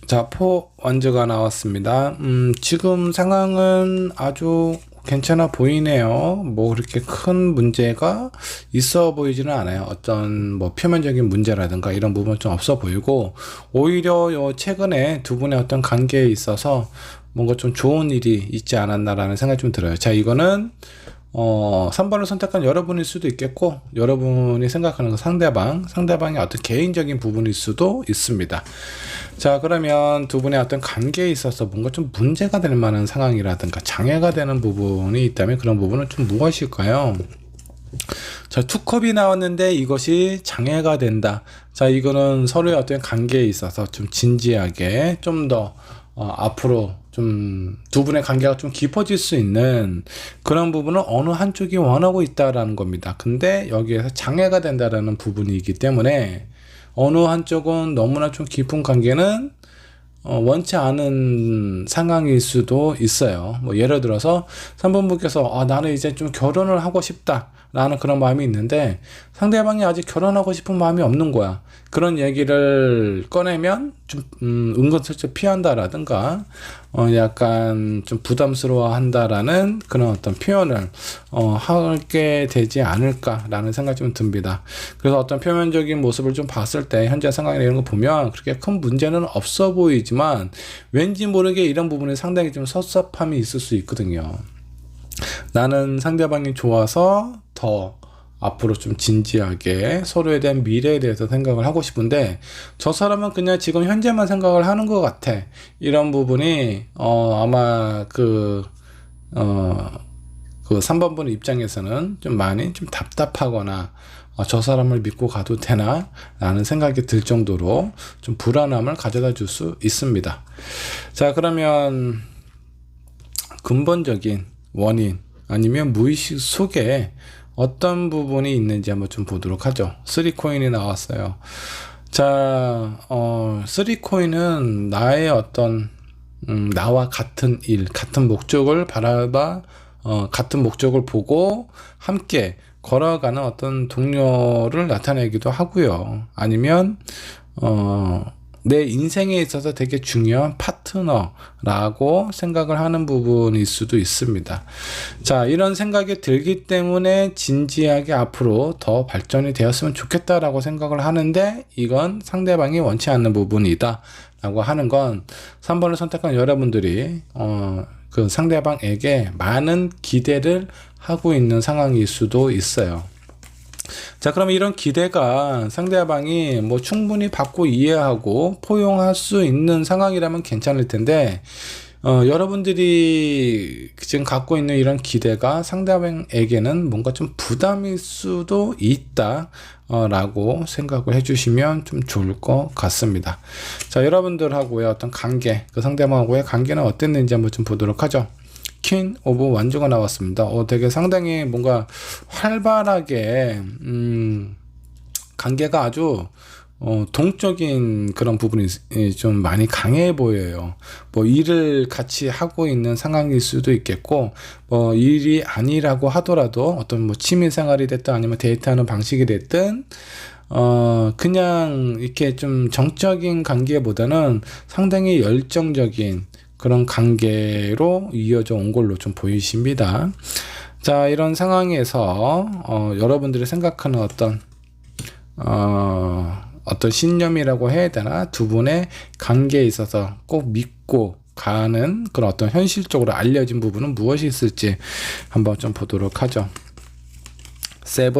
자, 원즈가 나왔습니다. 지금 상황은 아주 괜찮아 보이네요. 뭐 그렇게 큰 문제가 있어 보이지는 않아요. 어떤 뭐 표면적인 문제라든가 이런 부분은 좀 없어 보이고, 오히려 최근에 두 분의 어떤 관계에 있어서 뭔가 좀 좋은 일이 있지 않았나라는 생각이 좀 들어요. 자, 이거는 3번을 선택한 여러분일 수도 있겠고, 여러분이 생각하는 그 상대방의 어떤 개인적인 부분일 수도 있습니다. 자, 그러면 두 분의 어떤 관계에 있어서 뭔가 좀 문제가 될 만한 상황이라든가 장애가 되는 부분이 있다면 그런 부분은 좀 무엇일까요? 자, 투컵이 나왔는데 이것이 장애가 된다. 자, 이거는 서로의 어떤 관계에 있어서 좀 진지하게 좀 더 앞으로 좀 두 분의 관계가 좀 깊어질 수 있는 그런 부분을 어느 한쪽이 원하고 있다라는 겁니다. 근데 여기에서 장애가 된다라는 부분이기 때문에 어느 한쪽은 너무나 좀 깊은 관계는 원치 않은 상황일 수도 있어요. 뭐 예를 들어서 3번 분께서 나는 이제 좀 결혼을 하고 싶다 라는 그런 마음이 있는데 상대방이 아직 결혼하고 싶은 마음이 없는 거야. 그런 얘기를 꺼내면 좀 은근슬쩍 피한다라든가 약간 좀 부담스러워 한다라는 그런 어떤 표현을 하게 되지 않을까라는 생각이 좀 듭니다. 그래서 어떤 표면적인 모습을 좀 봤을 때 현재 상황이나 이런 거 보면 그렇게 큰 문제는 없어 보이지만 왠지 모르게 이런 부분에 상당히 좀 섭섭함이 있을 수 있거든요. 나는 상대방이 좋아서 더 앞으로 좀 진지하게 서로에 대한 미래에 대해서 생각을 하고 싶은데 저 사람은 그냥 지금 현재만 생각을 하는 것 같아. 이런 부분이 아마 그 3번 분 입장에서는 좀 많이 좀 답답하거나 저 사람을 믿고 가도 되나? 라는 생각이 들 정도로 좀 불안함을 가져다 줄 수 있습니다. 자, 그러면 근본적인 원인 아니면 무의식 속에 어떤 부분이 있는지 한번 좀 보도록 하죠. 3코인이 나왔어요. 자, 3코인은 나의 어떤 나와 같은 일, 같은 목적을 같은 목적을 보고 함께 걸어가는 어떤 동료를 나타내기도 하고요. 아니면 내 인생에 있어서 되게 중요한 파트너라고 생각을 하는 부분일 수도 있습니다. 자, 이런 생각이 들기 때문에 진지하게 앞으로 더 발전이 되었으면 좋겠다라고 생각을 하는데 이건 상대방이 원치 않는 부분이다 라고 하는 건 3번을 선택한 여러분들이 그 상대방에게 많은 기대를 하고 있는 상황일 수도 있어요. 자, 그럼 이런 기대가 상대방이 뭐 충분히 받고 이해하고 포용할 수 있는 상황이라면 괜찮을 텐데 여러분들이 지금 갖고 있는 이런 기대가 상대방에게는 뭔가 좀 부담일 수도 있다 라고 생각을 해주시면 좀 좋을 것 같습니다. 자, 여러분들하고의 어떤 관계, 그 상대방하고의 관계는 어땠는지 한번 좀 보도록 하죠. 퀸 오브 완주가 나왔습니다. 되게 상당히 뭔가 활발하게 관계가 아주 동적인 그런 부분이 좀 많이 강해 보여요. 뭐 일을 같이 하고 있는 상황일 수도 있겠고 뭐 일이 아니라고 하더라도 어떤 뭐 취미 생활이 됐든 아니면 데이트하는 방식이 됐든 그냥 이렇게 좀 정적인 관계보다는 상당히 열정적인 그런 관계로 이어져 온 걸로 좀 보이십니다. 자, 이런 상황에서 여러분들이 생각하는 어떤 신념이라고 해야 되나? 두 분의 관계에 있어서 꼭 믿고 가는 그런 어떤 현실적으로 알려진 부분은 무엇이 있을지 한번 좀 보도록 하죠. 7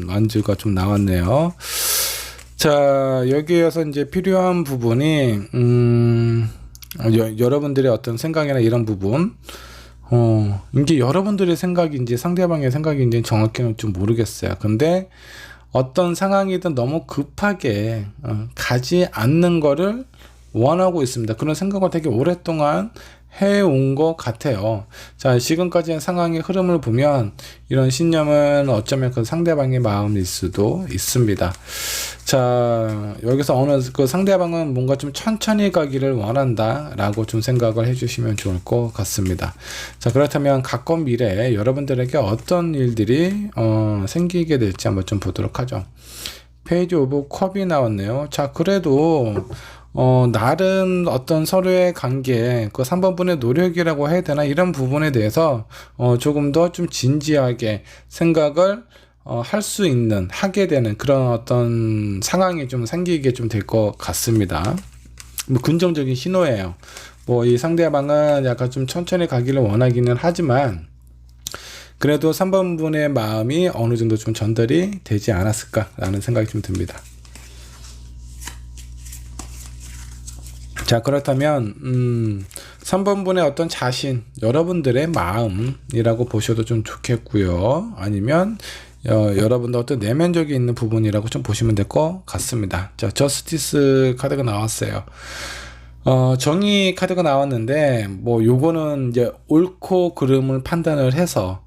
완주가 좀 나왔네요. 자, 여기에서 이제 필요한 부분이 여러분들의 어떤 생각이나 이런 부분 이게 여러분들의 생각인지 상대방의 생각인지 정확히는 좀 모르겠어요. 근데 어떤 상황이든 너무 급하게 가지 않는 거를 원하고 있습니다. 그런 생각을 되게 오랫동안 해온 것 같아요. 자, 지금까지의 상황의 흐름을 보면 이런 신념은 어쩌면 그 상대방의 마음일 수도 있습니다. 자, 여기서 어느 그 상대방은 뭔가 좀 천천히 가기를 원한다 라고 좀 생각을 해주시면 좋을 것 같습니다. 자, 그렇다면 가까운 미래에 여러분들에게 어떤 일들이 생기게 될지 한번 좀 보도록 하죠. 페이지 오브 컵이 나왔네요. 자, 그래도 나름 어떤 서로의 관계, 그 3번 분의 노력이라고 해야 되나, 이런 부분에 대해서 조금 더 좀 진지하게 생각을 할 수 있는, 하게 되는 그런 어떤 상황이 좀 생기게 좀 될 것 같습니다. 뭐 긍정적인 신호예요. 뭐 이 상대방은 약간 좀 천천히 가기를 원하기는 하지만 그래도 3번 분의 마음이 어느 정도 좀 전달이 되지 않았을까라는 생각이 좀 듭니다. 자, 그렇다면 3번 분의 어떤 자신, 여러분들의 마음이라고 보셔도 좀 좋겠고요. 아니면 여러분들 어떤 내면적인 있는 부분이라고 좀 보시면 될 것 같습니다. 자, 저스티스 카드가 나왔어요. 정의 카드가 나왔는데 뭐 요거는 이제 옳고 그름을 판단을 해서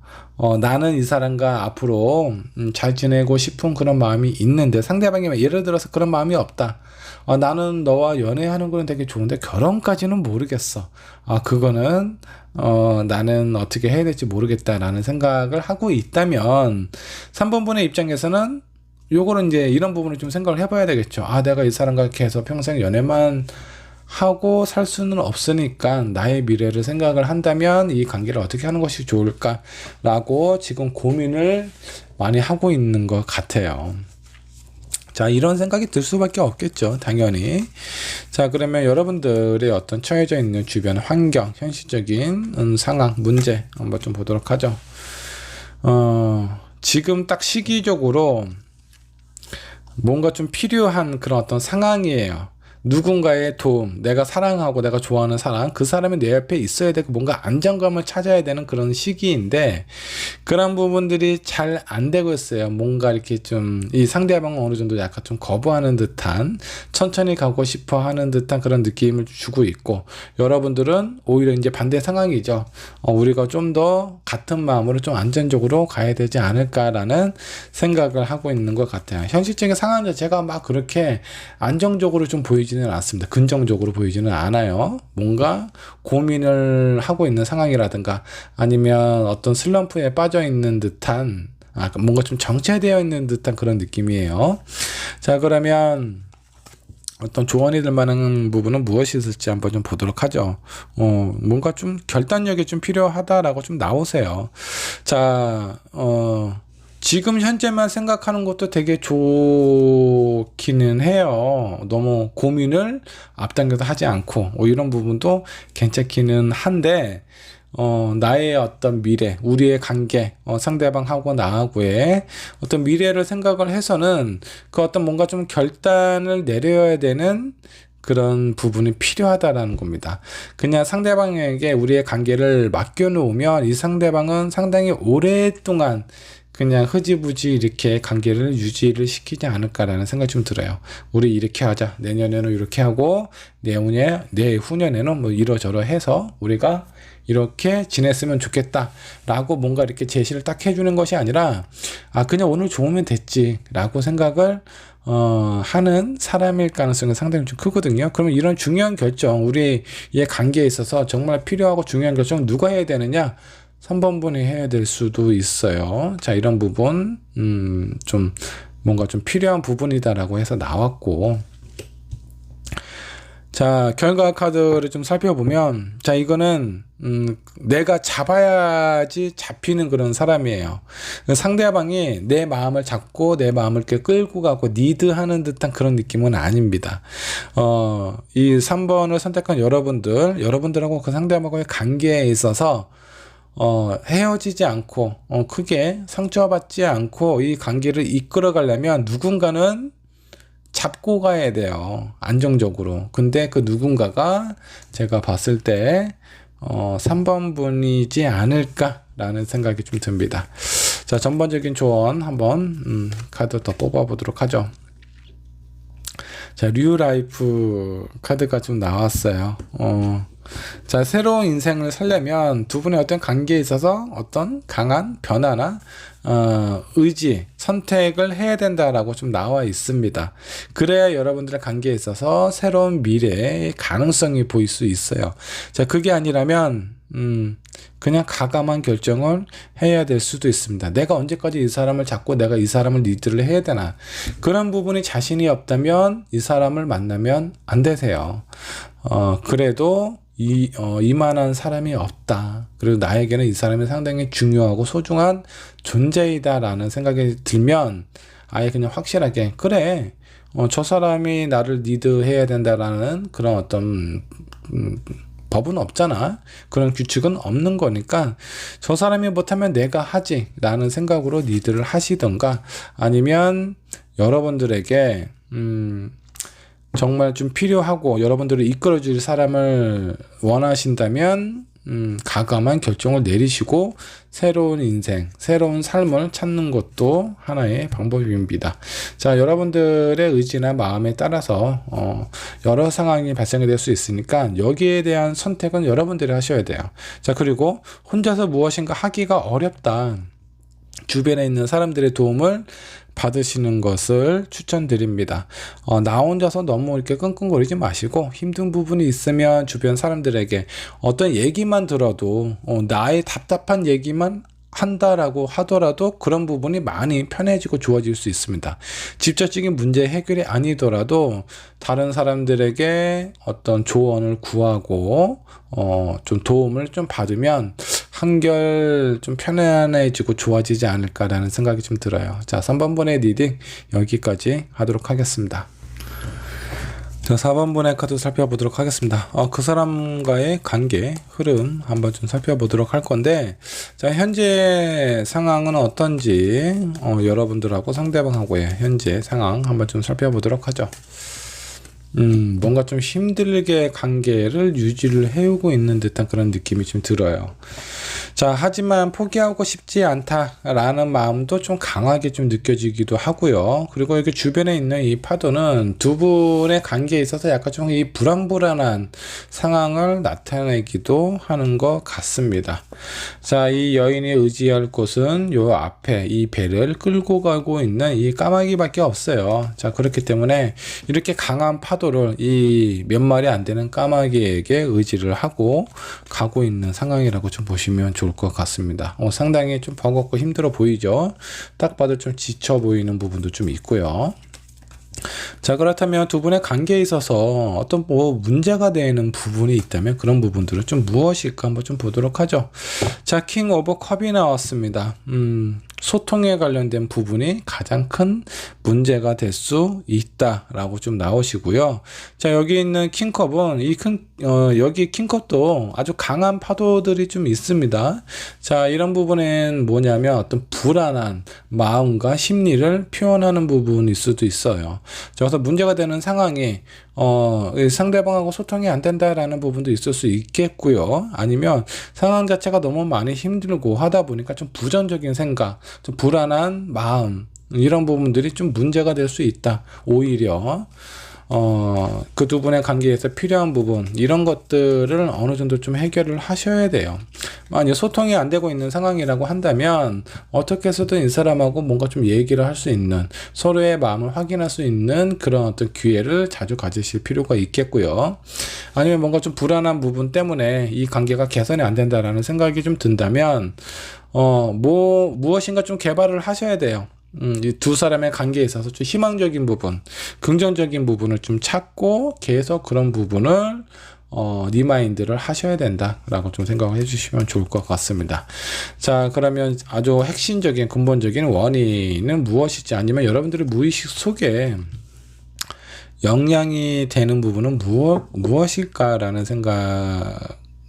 나는 이 사람과 앞으로 잘 지내고 싶은 그런 마음이 있는데 상대방이 예를 들어서 그런 마음이 없다. 나는 너와 연애하는 거는 되게 좋은데 결혼까지는 모르겠어. 그거는 나는 어떻게 해야 될지 모르겠다라는 생각을 하고 있다면 3번분의 입장에서는 요거는 이제 이런 부분을 좀 생각을 해봐야 되겠죠. 내가 이 사람과 계속 평생 연애만 하고 살 수는 없으니까 나의 미래를 생각을 한다면 이 관계를 어떻게 하는 것이 좋을까라고 지금 고민을 많이 하고 있는 것 같아요. 자, 이런 생각이 들 수밖에 없겠죠, 당연히. 자, 그러면 여러분들의 어떤 처해져 있는 주변 환경, 현실적인 상황, 문제 한번 좀 보도록 하죠. 지금 딱 시기적으로 뭔가 좀 필요한 그런 어떤 상황이에요. 누군가의 도움, 내가 사랑하고 내가 좋아하는 사람, 그 사람이 내 옆에 있어야 되고 뭔가 안정감을 찾아야 되는 그런 시기인데 그런 부분들이 잘 안 되고 있어요. 뭔가 이렇게 좀 이 상대방은 어느 정도 약간 좀 거부하는 듯한, 천천히 가고 싶어 하는 듯한 그런 느낌을 주고 있고, 여러분들은 오히려 이제 반대 상황이죠. 우리가 좀 더 같은 마음으로 좀 안전적으로 가야 되지 않을까라는 생각을 하고 있는 것 같아요. 현실적인 상황 자체가 막 그렇게 안정적으로 좀 보이지는 않습니다. 긍정적으로 보이지는 않아요. 뭔가 고민을 하고 있는 상황이라든가 아니면 어떤 슬럼프에 빠져 있는 듯한, 뭔가 좀 정체되어 있는 듯한 그런 느낌이에요. 자, 그러면 어떤 조언이 될 만한 부분은 무엇이 있을지 한번 좀 보도록 하죠. 뭔가 좀 결단력이 좀 필요하다라고 좀 나오세요. 자, 지금 현재만 생각하는 것도 되게 좋기는 해요. 너무 고민을 앞당겨서 하지 않고, 이런 부분도 괜찮기는 한데, 나의 어떤 미래, 우리의 관계, 상대방하고 나하고의 어떤 미래를 생각을 해서는 그 어떤 뭔가 좀 결단을 내려야 되는 그런 부분이 필요하다라는 겁니다. 그냥 상대방에게 우리의 관계를 맡겨놓으면 이 상대방은 상당히 오랫동안 그냥 흐지부지 이렇게 관계를 유지를 시키지 않을까라는 생각이 좀 들어요. 우리 이렇게 하자. 내년에는 이렇게 하고 내후년에는 뭐 이러저러 해서 우리가 이렇게 지냈으면 좋겠다 라고 뭔가 이렇게 제시를 딱 해주는 것이 아니라 그냥 오늘 좋으면 됐지 라고 생각을 하는 사람일 가능성이 상당히 좀 크거든요. 그러면 이런 중요한 결정, 우리의 관계에 있어서 정말 필요하고 중요한 결정 누가 해야 되느냐? 3번분이 해야 될 수도 있어요. 자, 이런 부분 좀 뭔가 좀 필요한 부분이다라고 해서 나왔고, 자, 결과 카드를 좀 살펴보면, 자, 이거는 내가 잡아야지 잡히는 그런 사람이에요. 상대방이 내 마음을 잡고 내 마음을 이렇게 끌고 가고 리드하는 듯한 그런 느낌은 아닙니다. 이 3번을 선택한 여러분들하고 그 상대방과의 관계에 있어서 헤어지지 않고 크게 상처받지 않고 이 관계를 이끌어 가려면 누군가는 잡고 가야 돼요. 안정적으로. 근데 그 누군가가 제가 봤을 때 3번 분이지 않을까라는 생각이 좀 듭니다. 자, 전반적인 조언 한번 카드 더 뽑아보도록 하죠. 자, 류라이프 카드가 좀 나왔어요. 자, 새로운 인생을 살려면 두 분의 어떤 관계에 있어서 어떤 강한 변화나 의지, 선택을 해야 된다라고 좀 나와 있습니다. 그래야 여러분들의 관계에 있어서 새로운 미래의 가능성이 보일 수 있어요. 자, 그게 아니라면 그냥 가감한 결정을 해야 될 수도 있습니다. 내가 언제까지 이 사람을 잡고 내가 이 사람을 리드를 해야 되나, 그런 부분이 자신이 없다면 이 사람을 만나면 안 되세요. 그래도 이만한 사람이 없다. 그리고 나에게는 이 사람이 상당히 중요하고 소중한 존재이다라는 생각이 들면 아예 그냥 확실하게, 그래, 저 사람이 나를 리드해야 된다라는 그런 어떤 법은 없잖아. 그런 규칙은 없는 거니까 저 사람이 못하면 내가 하지 라는 생각으로 리드를 하시던가, 아니면 여러분들에게 정말 좀 필요하고 여러분들을 이끌어줄 사람을 원하신다면 과감한 결정을 내리시고 새로운 인생, 새로운 삶을 찾는 것도 하나의 방법입니다. 자, 여러분들의 의지나 마음에 따라서 여러 상황이 발생이 될 수 있으니까 여기에 대한 선택은 여러분들이 하셔야 돼요. 자, 그리고 혼자서 무엇인가 하기가 어렵다, 주변에 있는 사람들의 도움을 받으시는 것을 추천드립니다. 나 혼자서 너무 이렇게 끙끙거리지 마시고 힘든 부분이 있으면 주변 사람들에게 어떤 얘기만 들어도 나의 답답한 얘기만 한다라고 하더라도 그런 부분이 많이 편해지고 좋아질 수 있습니다. 직접적인 문제 해결이 아니더라도 다른 사람들에게 어떤 조언을 구하고 좀 도움을 좀 받으면 한결 좀 편안해지고 좋아지지 않을까라는 생각이 좀 들어요. 자, 3번분의 리딩 여기까지 하도록 하겠습니다. 자, 4번분의 카드 살펴보도록 하겠습니다. 그 사람과의 관계 흐름 한번 좀 살펴보도록 할 건데, 자, 현재 상황은 어떤지 여러분들하고 상대방하고의 현재 상황 한번 좀 살펴보도록 하죠. 뭔가 좀 힘들게 관계를 유지를 해오고 있는 듯한 그런 느낌이 좀 들어요. 자, 하지만 포기하고 싶지 않다라는 마음도 좀 강하게 좀 느껴지기도 하고요. 그리고 여기 주변에 있는 이 파도는 두 분의 관계에 있어서 약간 좀 이 불안불안한 상황을 나타내기도 하는 것 같습니다. 자, 이 여인이 의지할 곳은 요 앞에 이 배를 끌고 가고 있는 이 까마귀밖에 없어요. 자, 그렇기 때문에 이렇게 강한 파도를 이 몇 마리 안 되는 까마귀에게 의지를 하고 가고 있는 상황이라고 좀 보시면 좋을 것 같습니다. 상당히 좀 버겁고 힘들어 보이죠. 딱 봐도 좀 지쳐 보이는 부분도 좀 있고요. 자, 그렇다면 두 분의 관계에 있어서 어떤 문제가 되는 부분이 있다면 그런 부분들은 좀 무엇일까 한번 좀 보도록 하죠. 자, 킹 오브 컵이 나왔습니다. 소통에 관련된 부분이 가장 큰 문제가 될 수 있다라고 좀 나오시고요. 자, 여기 있는 킹컵은 여기 킹컵도 아주 강한 파도들이 좀 있습니다. 자, 이런 부분은 뭐냐면 어떤 불안한 마음과 심리를 표현하는 부분일 수도 있어요. 자, 그래서 문제가 되는 상황이 상대방하고 소통이 안 된다라는 부분도 있을 수 있겠고요. 아니면 상황 자체가 너무 많이 힘들고 하다 보니까 좀 부정적인 생각, 좀 불안한 마음, 이런 부분들이 좀 문제가 될 수 있다. 오히려 그 두 분의 관계에서 필요한 부분, 이런 것들을 어느 정도 좀 해결을 하셔야 돼요. 만약 소통이 안 되고 있는 상황이라고 한다면 어떻게 해서든 이 사람하고 뭔가 좀 얘기를 할 수 있는, 서로의 마음을 확인할 수 있는 그런 어떤 기회를 자주 가지실 필요가 있겠고요. 아니면 뭔가 좀 불안한 부분 때문에 이 관계가 개선이 안 된다라는 생각이 좀 든다면 무엇인가 좀 개발을 하셔야 돼요. 이 두 사람의 관계에 있어서 좀 희망적인 부분, 긍정적인 부분을 좀 찾고 계속 그런 부분을 리마인드를 하셔야 된다라고 좀 생각을 해주시면 좋을 것 같습니다. 자, 그러면 아주 핵심적인 근본적인 원인은 무엇이지, 아니면 여러분들의 무의식 속에 영향이 되는 부분은 무엇일까라는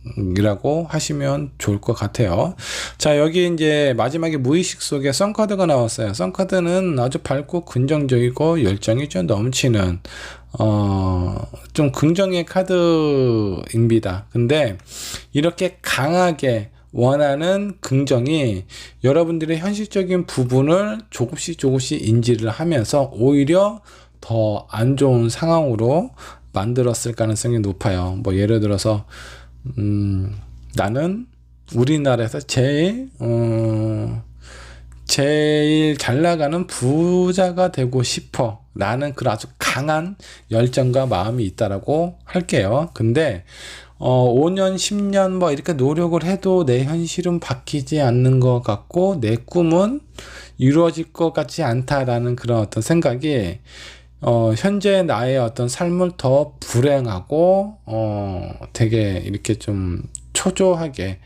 생각이라고 하시면 좋을 것 같아요. 자, 여기 이제 마지막에 무의식 속에 선카드가 나왔어요. 선카드는 아주 밝고 긍정적이고 열정이 좀 넘치는 좀 긍정의 카드입니다. 근데 이렇게 강하게 원하는 긍정이 여러분들의 현실적인 부분을 조금씩 인지를 하면서 오히려 더 안 좋은 상황으로 만들었을 가능성이 높아요. 뭐 예를 들어서 나는 우리나라에서 제일 잘 나가는 부자가 되고 싶어 라는 그런 아주 강한 열정과 마음이 있다라고 할게요. 근데 5년 10년 뭐 이렇게 노력을 해도 내 현실은 바뀌지 않는 것 같고 내 꿈은 이루어질 것 같지 않다라는 그런 어떤 생각이 현재 나의 어떤 삶을 더 불행하고 되게 이렇게 좀 초조하게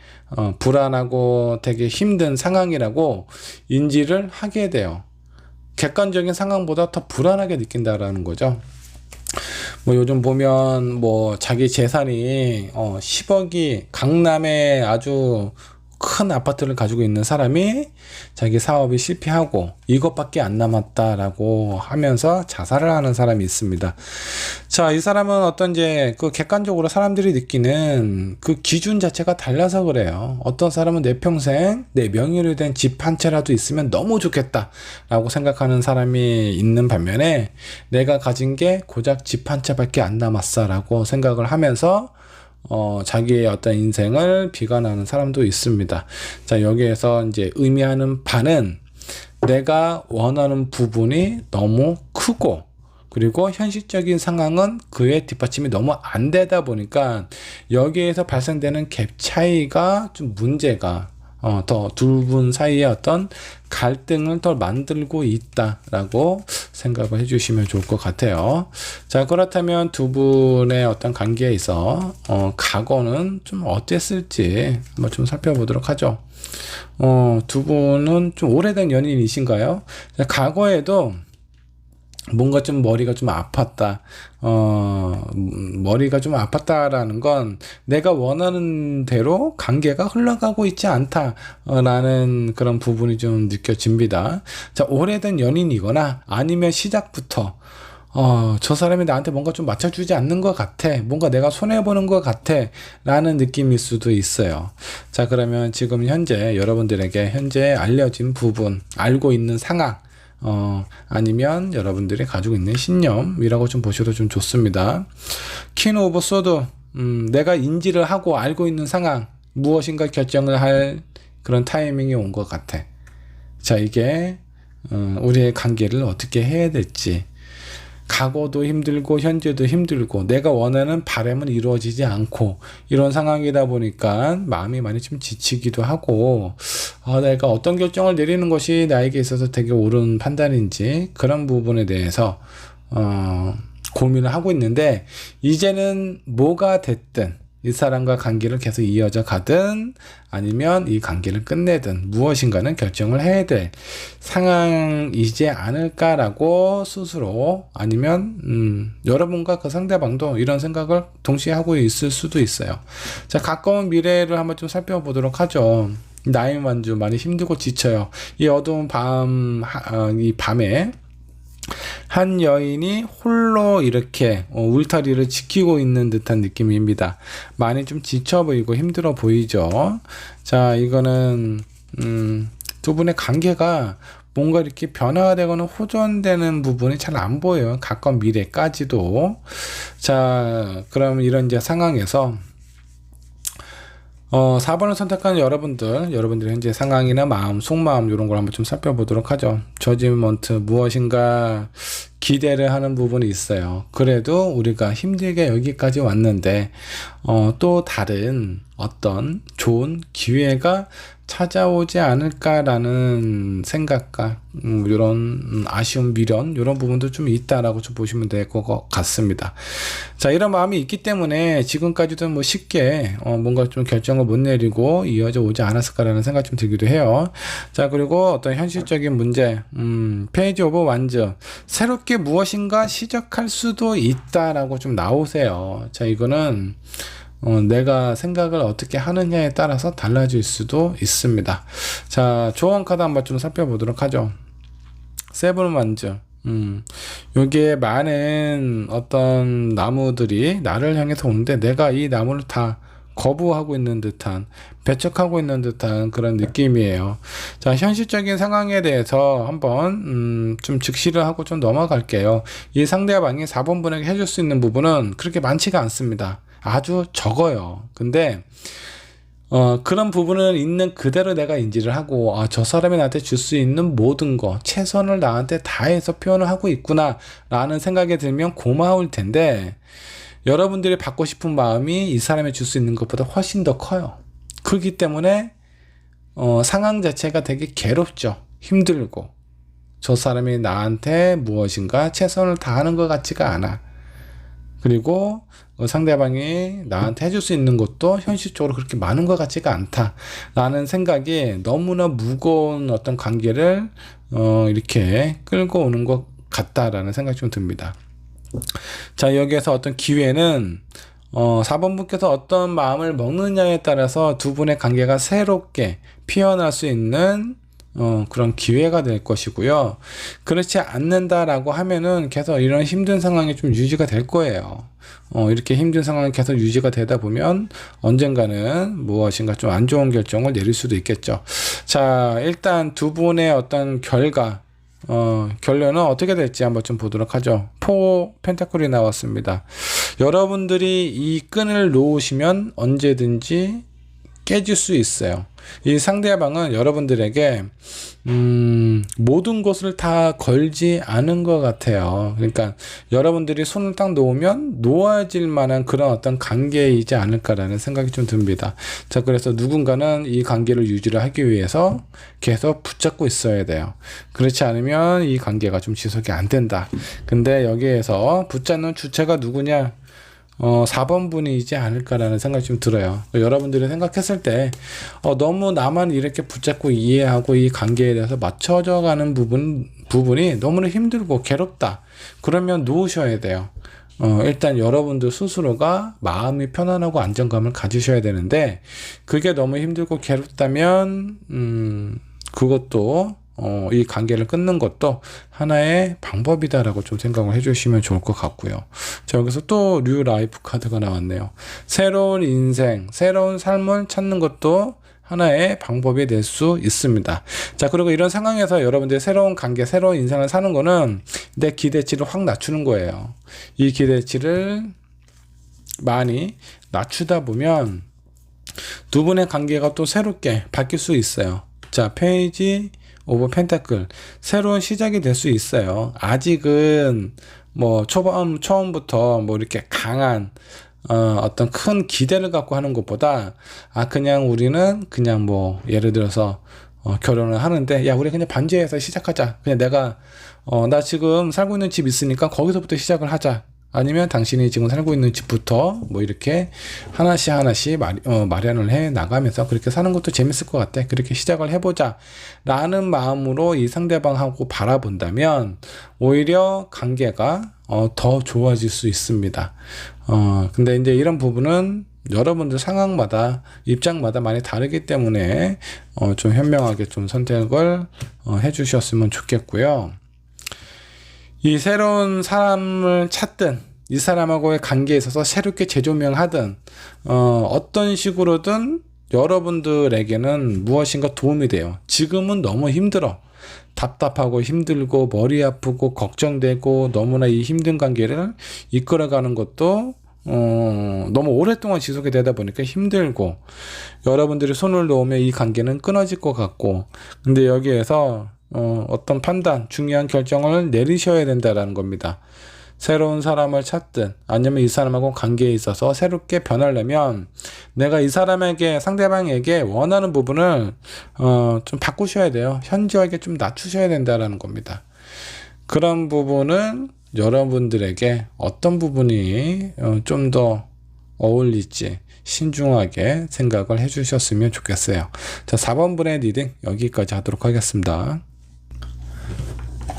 불안하고 되게 힘든 상황이라고 인지를 하게 돼요. 객관적인 상황보다 더 불안하게 느낀다라는 거죠. 뭐 요즘 보면 뭐 자기 재산이 10억이 강남에 아주 큰 아파트를 가지고 있는 사람이 자기 사업이 실패하고 이것밖에 안 남았다라고 하면서 자살을 하는 사람이 있습니다. 자, 이 사람은 어떤 이제 그 객관적으로 사람들이 느끼는 그 기준 자체가 달라서 그래요. 어떤 사람은 내 평생 내 명의로 된 집 한 채라도 있으면 너무 좋겠다라고 생각하는 사람이 있는 반면에 내가 가진 게 고작 집 한 채밖에 안 남았어라고 생각을 하면서 자기의 어떤 인생을 비관하는 사람도 있습니다. 자, 여기에서 이제 의미하는 바는 내가 원하는 부분이 너무 크고 그리고 현실적인 상황은 그의 뒷받침이 너무 안 되다 보니까 여기에서 발생되는 갭 차이가 좀 문제가 더 두 분 사이에 어떤 갈등을 더 만들고 있다라고 생각을 해주시면 좋을 것 같아요. 자, 그렇다면 두 분의 어떤 관계에 있어 과거는 좀 어땠을지 한번 좀 살펴보도록 하죠. 두 분은 좀 오래된 연인이신가요? 자, 과거에도 뭔가 좀 머리가 좀 아팠다. 머리가 좀 아팠다라는 건 내가 원하는 대로 관계가 흘러가고 있지 않다라는 그런 부분이 좀 느껴집니다. 자, 오래된 연인이거나 아니면 시작부터 저 사람이 나한테 뭔가 좀 맞춰주지 않는 것 같아. 뭔가 내가 손해보는 것 같아. 라는 느낌일 수도 있어요. 자, 그러면 지금 현재 여러분들에게 현재 알려진 부분, 알고 있는 상황, 아니면 여러분들이 가지고 있는 신념이라고 좀 보셔도 좀 좋습니다. 퀸 오브 소드, 내가 인지를 하고 알고 있는 상황, 무엇인가 결정을 할 그런 타이밍이 온 것 같아. 자, 이게 우리의 관계를 어떻게 해야 될지, 과거도 힘들고 현재도 힘들고 내가 원하는 바람은 이루어지지 않고 이런 상황이다 보니까 마음이 많이 좀 지치기도 하고 내가 어떤 결정을 내리는 것이 나에게 있어서 되게 옳은 판단인지 그런 부분에 대해서 고민을 하고 있는데 이제는 뭐가 됐든 이 사람과 관계를 계속 이어져 가든 아니면 이 관계를 끝내든 무엇인가는 결정을 해야 될 상황이지 않을까라고 스스로 아니면 여러분과 그 상대방도 이런 생각을 동시에 하고 있을 수도 있어요. 자, 가까운 미래를 한번 좀 살펴보도록 하죠. 나의 만주 많이 힘들고 지쳐요. 이 어두운 이 밤에 한 여인이 홀로 이렇게 울타리를 지키고 있는 듯한 느낌입니다. 많이 좀 지쳐 보이고 힘들어 보이죠. 자, 이거는 두 분의 관계가 뭔가 이렇게 변화가 되거나 호전되는 부분이 잘 안 보여요. 가까운 미래까지도. 자, 그럼 이런 이제 상황에서 4번을 선택한 여러분들의 현재 상황이나 마음, 속마음 이런 걸 한번 좀 살펴보도록 하죠. 저지먼트, 무엇인가 기대를 하는 부분이 있어요. 그래도 우리가 힘들게 여기까지 왔는데 또 다른 어떤 좋은 기회가 찾아오지 않을까라는 생각과 이런 아쉬움, 미련 이런 부분도 좀 있다라고 좀 보시면 될 것 같습니다. 자, 이런 마음이 있기 때문에 지금까지도 뭐 쉽게 뭔가 좀 결정을 못 내리고 이어져 오지 않았을까라는 생각 좀 들기도 해요. 자, 그리고 어떤 현실적인 문제, 페이지 오브 완즈, 새롭게 무엇인가 시작할 수도 있다라고 좀 나오세요. 자, 이거는 내가 생각을 어떻게 하느냐에 따라서 달라질 수도 있습니다. 자, 조언 카드 한번 좀 살펴보도록 하죠. 세븐 완즈. 여기에 많은 어떤 나무들이 나를 향해서 오는데 내가 이 나무를 다 거부하고 있는 듯한, 배척하고 있는 듯한 그런 느낌이에요. 자, 현실적인 상황에 대해서 한번 좀 직시를 하고 좀 넘어갈게요. 이 상대방이 4번 분에게 해줄 수 있는 부분은 그렇게 많지가 않습니다. 아주 적어요. 근데 그런 부분은 있는 그대로 내가 인지를 하고 저 사람이 나한테 줄 수 있는 모든 거 최선을 나한테 다해서 표현을 하고 있구나 라는 생각이 들면 고마울 텐데 여러분들이 받고 싶은 마음이 이 사람이 줄 수 있는 것보다 훨씬 더 커요. 그렇기 때문에 상황 자체가 되게 괴롭죠. 힘들고 저 사람이 나한테 무엇인가 최선을 다하는 것 같지가 않아. 그리고 상대방이 나한테 해줄 수 있는 것도 현실적으로 그렇게 많은 것 같지가 않다 라는 생각이 너무나 무거운 어떤 관계를 이렇게 끌고 오는 것 같다라는 생각이 좀 듭니다. 자, 여기에서 어떤 기회는 4번분께서 어떤 마음을 먹느냐에 따라서 두 분의 관계가 새롭게 피어날 수 있는 그런 기회가 될 것이고요. 그렇지 않는다라고 하면은 계속 이런 힘든 상황이 좀 유지가 될 거예요. 이렇게 힘든 상황이 계속 유지가 되다 보면 언젠가는 무엇인가 좀 안 좋은 결정을 내릴 수도 있겠죠. 자, 일단 두 분의 어떤 결론은 어떻게 될지 한번 좀 보도록 하죠. 4 펜타클이 나왔습니다. 여러분들이 이 끈을 놓으시면 언제든지 깨질 수 있어요. 이 상대방은 여러분들에게 모든 것을 다 걸지 않은 것 같아요. 그러니까 여러분들이 손을 딱 놓으면 놓아질 만한 그런 어떤 관계이지 않을까라는 생각이 좀 듭니다. 자, 그래서 누군가는 이 관계를 유지를 하기 위해서 계속 붙잡고 있어야 돼요. 그렇지 않으면 이 관계가 좀 지속이 안 된다. 근데 여기에서 붙잡는 주체가 누구냐? 4번 분이지 않을까라는 생각이 좀 들어요. 여러분들이 생각했을 때 너무 나만 이렇게 붙잡고 이해하고 이 관계에 대해서 맞춰져 가는 부분이 너무나 힘들고 괴롭다. 그러면 놓으셔야 돼요. 일단 여러분들 스스로가 마음이 편안하고 안정감을 가지셔야 되는데, 그게 너무 힘들고 괴롭다면 그것도 이 관계를 끊는 것도 하나의 방법이다라고 좀 생각을 해주시면 좋을 것 같고요. 자, 여기서 또 뉴 라이프 카드가 나왔네요. 새로운 인생, 새로운 삶을 찾는 것도 하나의 방법이 될 수 있습니다. 자, 그리고 이런 상황에서 여러분들이 새로운 관계, 새로운 인생을 사는 거는 내 기대치를 확 낮추는 거예요. 이 기대치를 많이 낮추다 보면 두 분의 관계가 또 새롭게 바뀔 수 있어요. 자, 페이지 오브 펜타클, 새로운 시작이 될 수 있어요. 아직은 뭐 처음부터 뭐 이렇게 강한 어떤 큰 기대를 갖고 하는 것보다 그냥 우리는 그냥 뭐 예를 들어서 결혼을 하는데, 야, 우리 그냥 반지에서 시작하자. 그냥 내가 나 지금 살고 있는 집 있으니까 거기서부터 시작을 하자. 아니면 당신이 지금 살고 있는 집부터 뭐 이렇게 하나씩 마련을 해 나가면서 그렇게 사는 것도 재밌을 것 같아. 그렇게 시작을 해보자 라는 마음으로 이 상대방하고 바라본다면 오히려 관계가 더 좋아질 수 있습니다. 근데 이제 이런 부분은 여러분들 상황마다 입장마다 많이 다르기 때문에 좀 현명하게 좀 선택을 해 주셨으면 좋겠고요. 이 새로운 사람을 찾든 이 사람하고의 관계에 있어서 새롭게 재조명하든 어떤 식으로든 여러분들에게는 무엇인가 도움이 돼요. 지금은 너무 힘들어. 답답하고 힘들고 머리 아프고 걱정되고 너무나 이 힘든 관계를 이끌어가는 것도 너무 오랫동안 지속이 되다 보니까 힘들고, 여러분들이 손을 놓으면 이 관계는 끊어질 것 같고, 근데 여기에서 어떤 판단, 중요한 결정을 내리셔야 된다라는 겁니다. 새로운 사람을 찾든 아니면 이 사람하고 관계에 있어서 새롭게 변하려면 내가 이 사람에게, 상대방에게 원하는 부분을 좀 바꾸셔야 돼요. 현저하게 좀 낮추셔야 된다라는 겁니다. 그런 부분은 여러분들에게 어떤 부분이 좀 더 어울릴지 신중하게 생각을 해 주셨으면 좋겠어요. 자, 4번분의 리딩 여기까지 하도록 하겠습니다.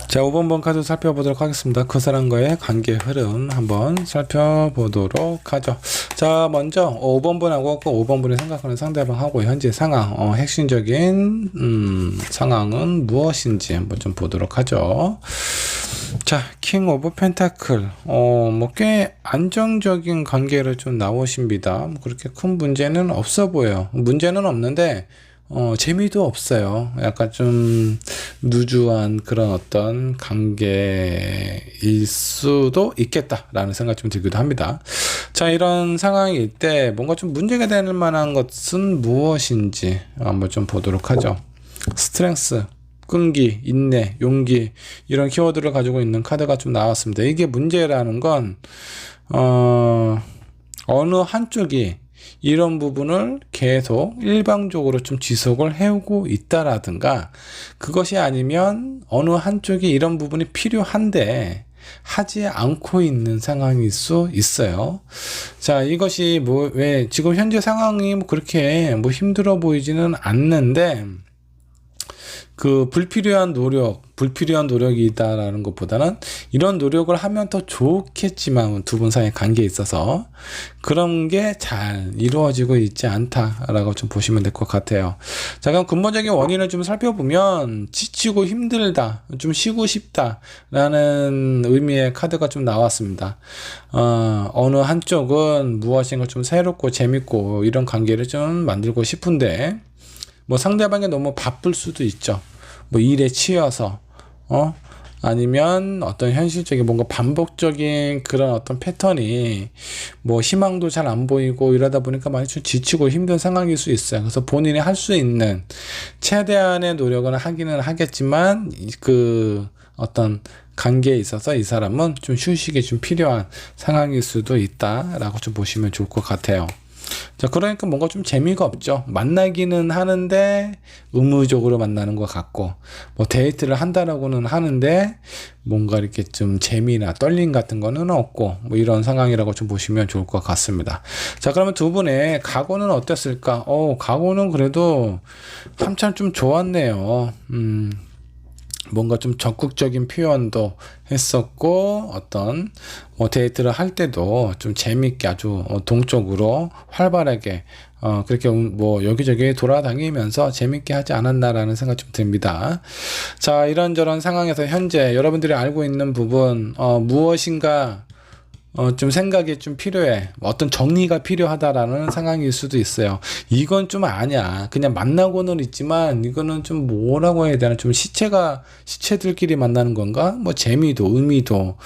자, 5번번 카드 살펴보도록 하겠습니다. 그 사람과의 관계 흐름 한번 살펴보도록 하죠. 자, 먼저 5번분하고 5번분이 생각하는 상대방하고 현재 상황, 핵심적인 상황은 무엇인지 한번 좀 보도록 하죠. 자, 킹 오브 펜타클, 뭐 꽤 안정적인 관계로 좀 나오십니다. 그렇게 큰 문제는 없어 보여요. 문제는 없는데 재미도 없어요. 약간 좀 누주한 그런 어떤 관계일 수도 있겠다라는 생각이 좀 들기도 합니다. 자, 이런 상황일 때 뭔가 좀 문제가 될 만한 것은 무엇인지 한번 좀 보도록 하죠. 스트렝스, 끈기, 인내, 용기, 이런 키워드를 가지고 있는 카드가 좀 나왔습니다. 이게 문제라는 건 어느 한쪽이 이런 부분을 계속 일방적으로 좀 지속을 해오고 있다라든가, 그것이 아니면 어느 한쪽이 이런 부분이 필요한데 하지 않고 있는 상황일 수 있어요. 자, 이것이 왜 지금 현재 상황이 그렇게 힘들어 보이지는 않는데, 그 불필요한 노력이 있다라는 것보다는 이런 노력을 하면 더 좋겠지만 두 분 사이의 관계에 있어서 그런 게 잘 이루어지고 있지 않다라고 좀 보시면 될 것 같아요. 자, 그럼 근본적인 원인을 좀 살펴보면 지치고 힘들다, 좀 쉬고 싶다라는 의미의 카드가 좀 나왔습니다. 어느 한쪽은 무엇인가 좀 새롭고 재밌고 이런 관계를 좀 만들고 싶은데 뭐 상대방이 너무 바쁠 수도 있죠. 뭐 일에 치여서 아니면 어떤 현실적인 뭔가 반복적인 그런 어떤 패턴이 뭐 희망도 잘 안 보이고 이러다 보니까 많이 좀 지치고 힘든 상황일 수 있어요. 그래서 본인이 할 수 있는 최대한의 노력은 하기는 하겠지만 그 어떤 관계에 있어서 이 사람은 좀 휴식이 좀 필요한 상황일 수도 있다라고 좀 보시면 좋을 것 같아요. 자, 그러니까 뭔가 좀 재미가 없죠. 만나기는 하는데 의무적으로 만나는 것 같고, 뭐 데이트를 한다라고는 하는데 뭔가 이렇게 좀 재미나 떨림 같은 거는 없고, 뭐 이런 상황이라고 좀 보시면 좋을 것 같습니다. 자, 그러면 두 분의 각오는 어땠을까? 각오는 그래도 한참 좀 좋았네요. 뭔가 좀 적극적인 표현도 했었고 어떤 뭐 데이트를 할 때도 좀 재밌게 아주 동적으로 활발하게 그렇게 뭐 여기저기 돌아다니면서 재밌게 하지 않았나라는 생각 좀 듭니다. 자, 이런저런 상황에서 현재 여러분들이 알고 있는 부분 무엇인가 좀 생각이 좀 필요해. 어떤 정리가 필요하다라는 상황일 수도 있어요. 이건 좀 아니야. 그냥 만나고는 있지만 이거는 좀 뭐라고 해야 되나? 좀 시체들끼리 만나는 건가? 뭐 재미도 의미도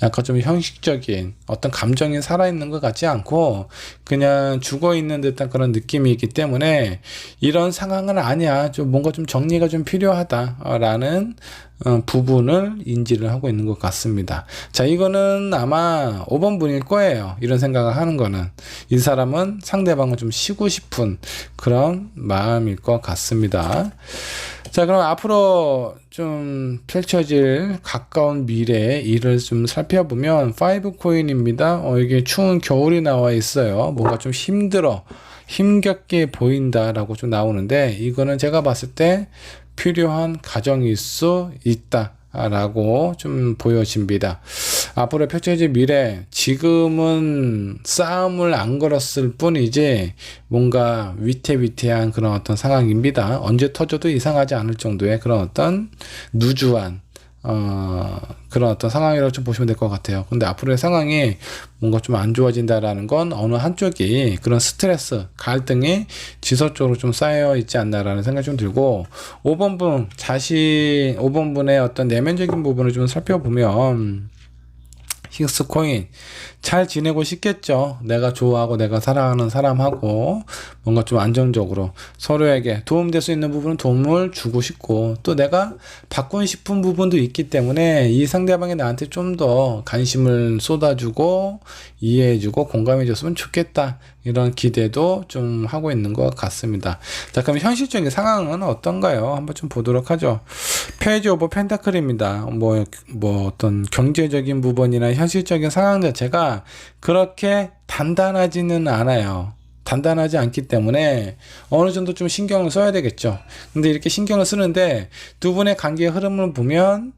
약간 좀 형식적인 어떤 감정이 살아있는 것 같지 않고 그냥 죽어있는 듯한 그런 느낌이 있기 때문에 이런 상황은 아니야. 좀 뭔가 좀 정리가 좀 필요하다라는 부분을 인지를 하고 있는 것 같습니다. 자, 이거는 아마 5번 분일 거예요. 이런 생각을 하는 거는 이 사람은 상대방을 좀 쉬고 싶은 그런 마음일 것 같습니다. 자, 그럼 앞으로 좀 펼쳐질 가까운 미래의 일을 좀 살펴보면 5 코인입니다. 이게 추운 겨울이 나와 있어요. 뭔가 좀 힘겹게 보인다라고 좀 나오는데 이거는 제가 봤을 때 필요한 가정일 수 있다 라고 좀 보여집니다. 앞으로 펼쳐질 미래, 지금은 싸움을 안 걸었을 뿐이지 뭔가 위태위태한 그런 어떤 상황입니다. 언제 터져도 이상하지 않을 정도의 그런 어떤 누주한 그런 어떤 상황이라고 좀 보시면 될 것 같아요. 근데 앞으로의 상황이 뭔가 좀 안 좋아진다라는 건 어느 한쪽이 그런 스트레스, 갈등이 지속적으로 좀 쌓여 있지 않나라는 생각이 좀 들고 5번 분의 어떤 내면적인 부분을 좀 살펴보면 힉스 코인 잘 지내고 싶겠죠. 내가 좋아하고 내가 사랑하는 사람하고 뭔가 좀 안정적으로 서로에게 도움될 수 있는 부분은 도움을 주고 싶고 또 내가 바꾸고 싶은 부분도 있기 때문에 이 상대방이 나한테 좀 더 관심을 쏟아주고 이해해주고 공감해줬으면 좋겠다 이런 기대도 좀 하고 있는 것 같습니다. 자, 그럼 현실적인 상황은 어떤가요? 한번 좀 보도록 하죠. 페이지 오브 펜타클입니다. 뭐 어떤 경제적인 부분이나 현실적인 상황 자체가 그렇게 단단하지는 않아요. 단단하지 않기 때문에 어느 정도 좀 신경을 써야 되겠죠. 근데 이렇게 신경을 쓰는데 두 분의 관계의 흐름을 보면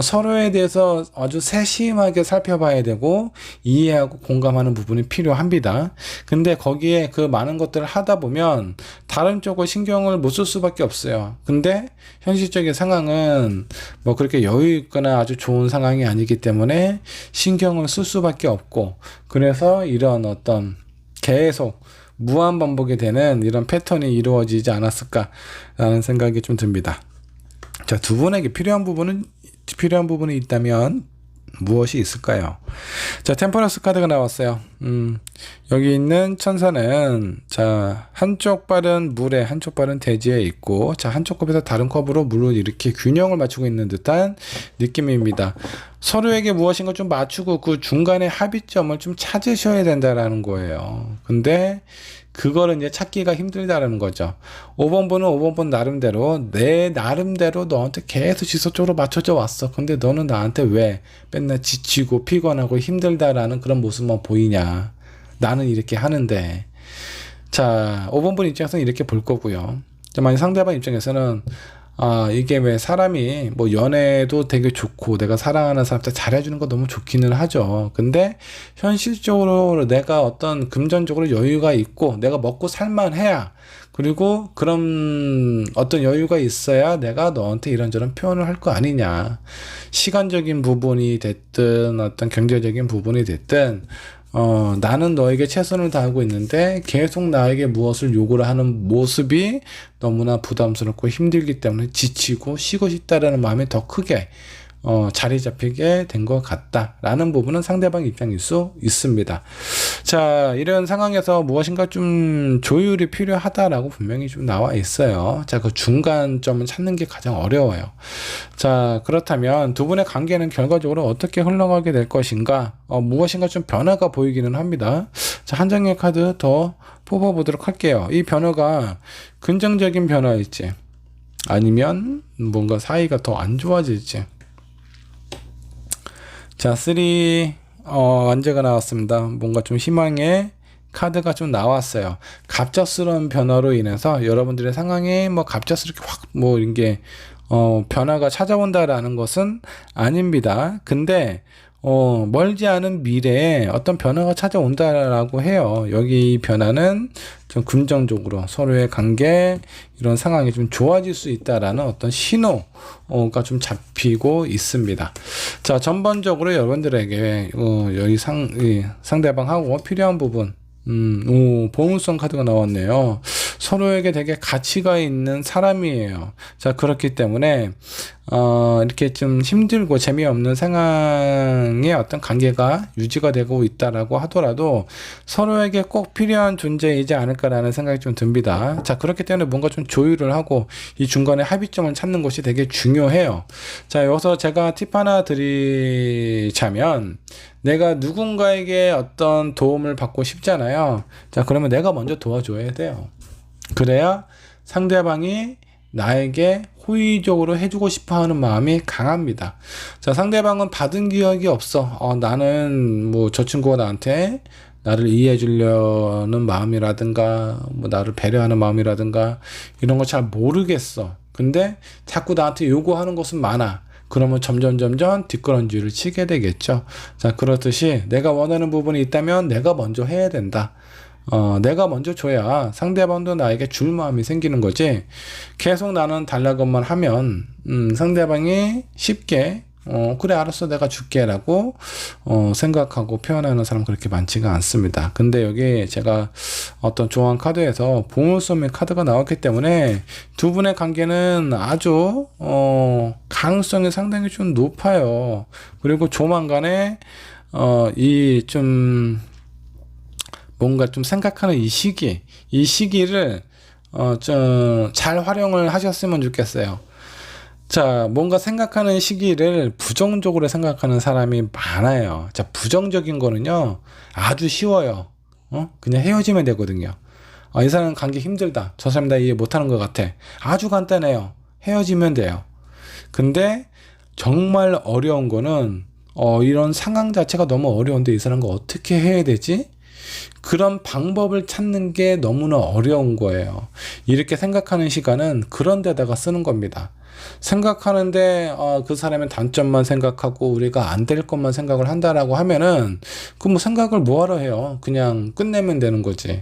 서로에 대해서 아주 세심하게 살펴봐야 되고 이해하고 공감하는 부분이 필요합니다. 근데 거기에 그 많은 것들을 하다 보면 다른 쪽을 신경을 못 쓸 수밖에 없어요. 근데 현실적인 상황은 뭐 그렇게 여유 있거나 아주 좋은 상황이 아니기 때문에 신경을 쓸 수밖에 없고 그래서 이런 어떤 계속 무한 반복이 되는 이런 패턴이 이루어지지 않았을까라는 생각이 좀 듭니다. 자, 두 분에게 필요한 부분이 있다면 무엇이 있을까요? 자, 템퍼런스 카드가 나왔어요. 여기 있는 천사는 자, 한쪽 발은 물에 한쪽 발은 대지에 있고 자, 한쪽 컵에서 다른 컵으로 물을 이렇게 균형을 맞추고 있는 듯한 느낌입니다. 서로에게 무엇인가 좀 맞추고 그 중간에 합의점을 좀 찾으셔야 된다라는 거예요. 근데 그거를 이제 찾기가 힘들다라는 거죠. 5번 분은 5번 분 나름대로 내 나름대로 너한테 계속 지속적으로 맞춰져 왔어. 근데 너는 나한테 왜 맨날 지치고 피곤하고 힘들다라는 그런 모습만 보이냐. 나는 이렇게 하는데. 자, 5번 분 입장에서는 이렇게 볼 거고요. 만약 상대방 입장에서는 이게 왜 사람이 뭐 연애도 되게 좋고 내가 사랑하는 사람한테 잘해주는 거 너무 좋기는 하죠. 근데 현실적으로 내가 어떤 금전적으로 여유가 있고 내가 먹고 살만해야, 그리고 그런 어떤 여유가 있어야 내가 너한테 이런저런 표현을 할 거 아니냐. 시간적인 부분이 됐든 어떤 경제적인 부분이 됐든 나는 너에게 최선을 다하고 있는데 계속 나에게 무엇을 요구를 하는 모습이 너무나 부담스럽고 힘들기 때문에 지치고 쉬고 싶다라는 마음이 더 크게 자리 잡히게 된 것 같다라는 부분은 상대방 입장일 수 있습니다. 자, 이런 상황에서 무엇인가 좀 조율이 필요하다라고 분명히 좀 나와 있어요. 자, 그 중간점을 찾는 게 가장 어려워요. 자, 그렇다면 두 분의 관계는 결과적으로 어떻게 흘러가게 될 것인가? 무엇인가 좀 변화가 보이기는 합니다. 자, 한 장의 카드 더 뽑아보도록 할게요. 이 변화가 긍정적인 변화일지 아니면 뭔가 사이가 더 안 좋아질지. 자, 3 완제가 나왔습니다. 뭔가 좀 희망의 카드가 좀 나왔어요. 갑작스러운 변화로 인해서 여러분들의 상황에 뭐 갑작스럽게 확 뭐 이런 게 변화가 찾아온다라는 것은 아닙니다. 근데 멀지 않은 미래에 어떤 변화가 찾아온다라고 해요. 여기 이 변화는 좀 긍정적으로 서로의 관계 이런 상황이 좀 좋아질 수 있다라는 어떤 신호가 좀 잡히고 있습니다. 자, 전반적으로 여러분들에게 여기 상대방하고 필요한 부분, 보물성 카드가 나왔네요. 서로에게 되게 가치가 있는 사람이에요. 자, 그렇기 때문에 이렇게 좀 힘들고 재미없는 상황의 어떤 관계가 유지가 되고 있다라고 하더라도 서로에게 꼭 필요한 존재이지 않을까라는 생각이 좀 듭니다. 자, 그렇기 때문에 뭔가 좀 조율을 하고 이 중간에 합의점을 찾는 것이 되게 중요해요. 자, 여기서 제가 팁 하나 드리자면, 내가 누군가에게 어떤 도움을 받고 싶잖아요. 자, 그러면 내가 먼저 도와줘야 돼요. 그래야 상대방이 나에게 호의적으로 해주고 싶어 하는 마음이 강합니다. 자, 상대방은 받은 기억이 없어. 나는 뭐 저 친구가 나한테 나를 이해해 주려는 마음이라든가 뭐 나를 배려하는 마음이라든가 이런 거 잘 모르겠어. 근데 자꾸 나한테 요구하는 것은 많아. 그러면 점점 뒷걸음질을 치게 되겠죠. 자, 그렇듯이 내가 원하는 부분이 있다면 내가 먼저 해야 된다. 내가 먼저 줘야 상대방도 나에게 줄 마음이 생기는 거지. 계속 나는 달라고만 하면 상대방이 쉽게 그래 알았어 내가 줄게 라고 생각하고 표현하는 사람 그렇게 많지가 않습니다. 근데 여기 제가 어떤 조언 카드에서 보물섬의 카드가 나왔기 때문에 두 분의 관계는 아주 가능성이 상당히 좀 높아요. 그리고 조만간에 이 좀 뭔가 좀 생각하는 이 시기를 좀 잘 활용을 하셨으면 좋겠어요. 자, 뭔가 생각하는 시기를 부정적으로 생각하는 사람이 많아요. 자, 부정적인 거는요, 아주 쉬워요. 그냥 헤어지면 되거든요. 이 사람 관계 힘들다. 저 사람 나 이해 못하는 것 같아. 아주 간단해요. 헤어지면 돼요. 근데 정말 어려운 거는 이런 상황 자체가 너무 어려운데 이 사람과 어떻게 해야 되지? 그런 방법을 찾는 게 너무나 어려운 거예요. 이렇게 생각하는 시간은 그런 데다가 쓰는 겁니다. 생각하는데 그 사람의 단점만 생각하고 우리가 안 될 것만 생각을 한다라고 하면은 그 뭐 생각을 뭐하러 해요. 그냥 끝내면 되는 거지.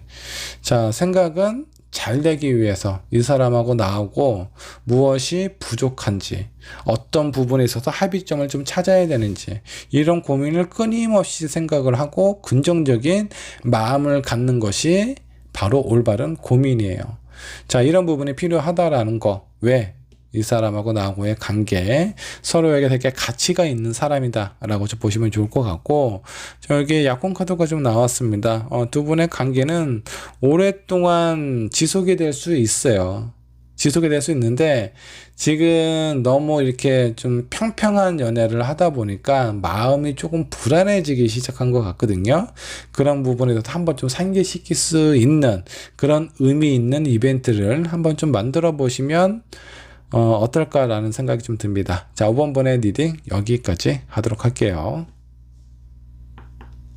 자, 생각은 잘 되기 위해서 이 사람하고 나하고 무엇이 부족한지, 어떤 부분에 있어서 합의점을 좀 찾아야 되는지, 이런 고민을 끊임없이 생각을 하고 긍정적인 마음을 갖는 것이 바로 올바른 고민이에요. 자, 이런 부분이 필요하다라는 거. 왜? 이 사람하고 나하고의 관계, 서로에게 되게 가치가 있는 사람이다 라고 좀 보시면 좋을 것 같고, 여기 약혼 카드가 좀 나왔습니다. 두 분의 관계는 오랫동안 지속이 될 수 있어요. 지속이 될 수 있는데 지금 너무 이렇게 좀 평평한 연애를 하다 보니까 마음이 조금 불안해지기 시작한 것 같거든요. 그런 부분에서 한번 좀 상기시킬 수 있는 그런 의미 있는 이벤트를 한번 좀 만들어 보시면 어떨까라는 생각이 좀 듭니다. 자, 5번의 리딩 여기까지 하도록 할게요.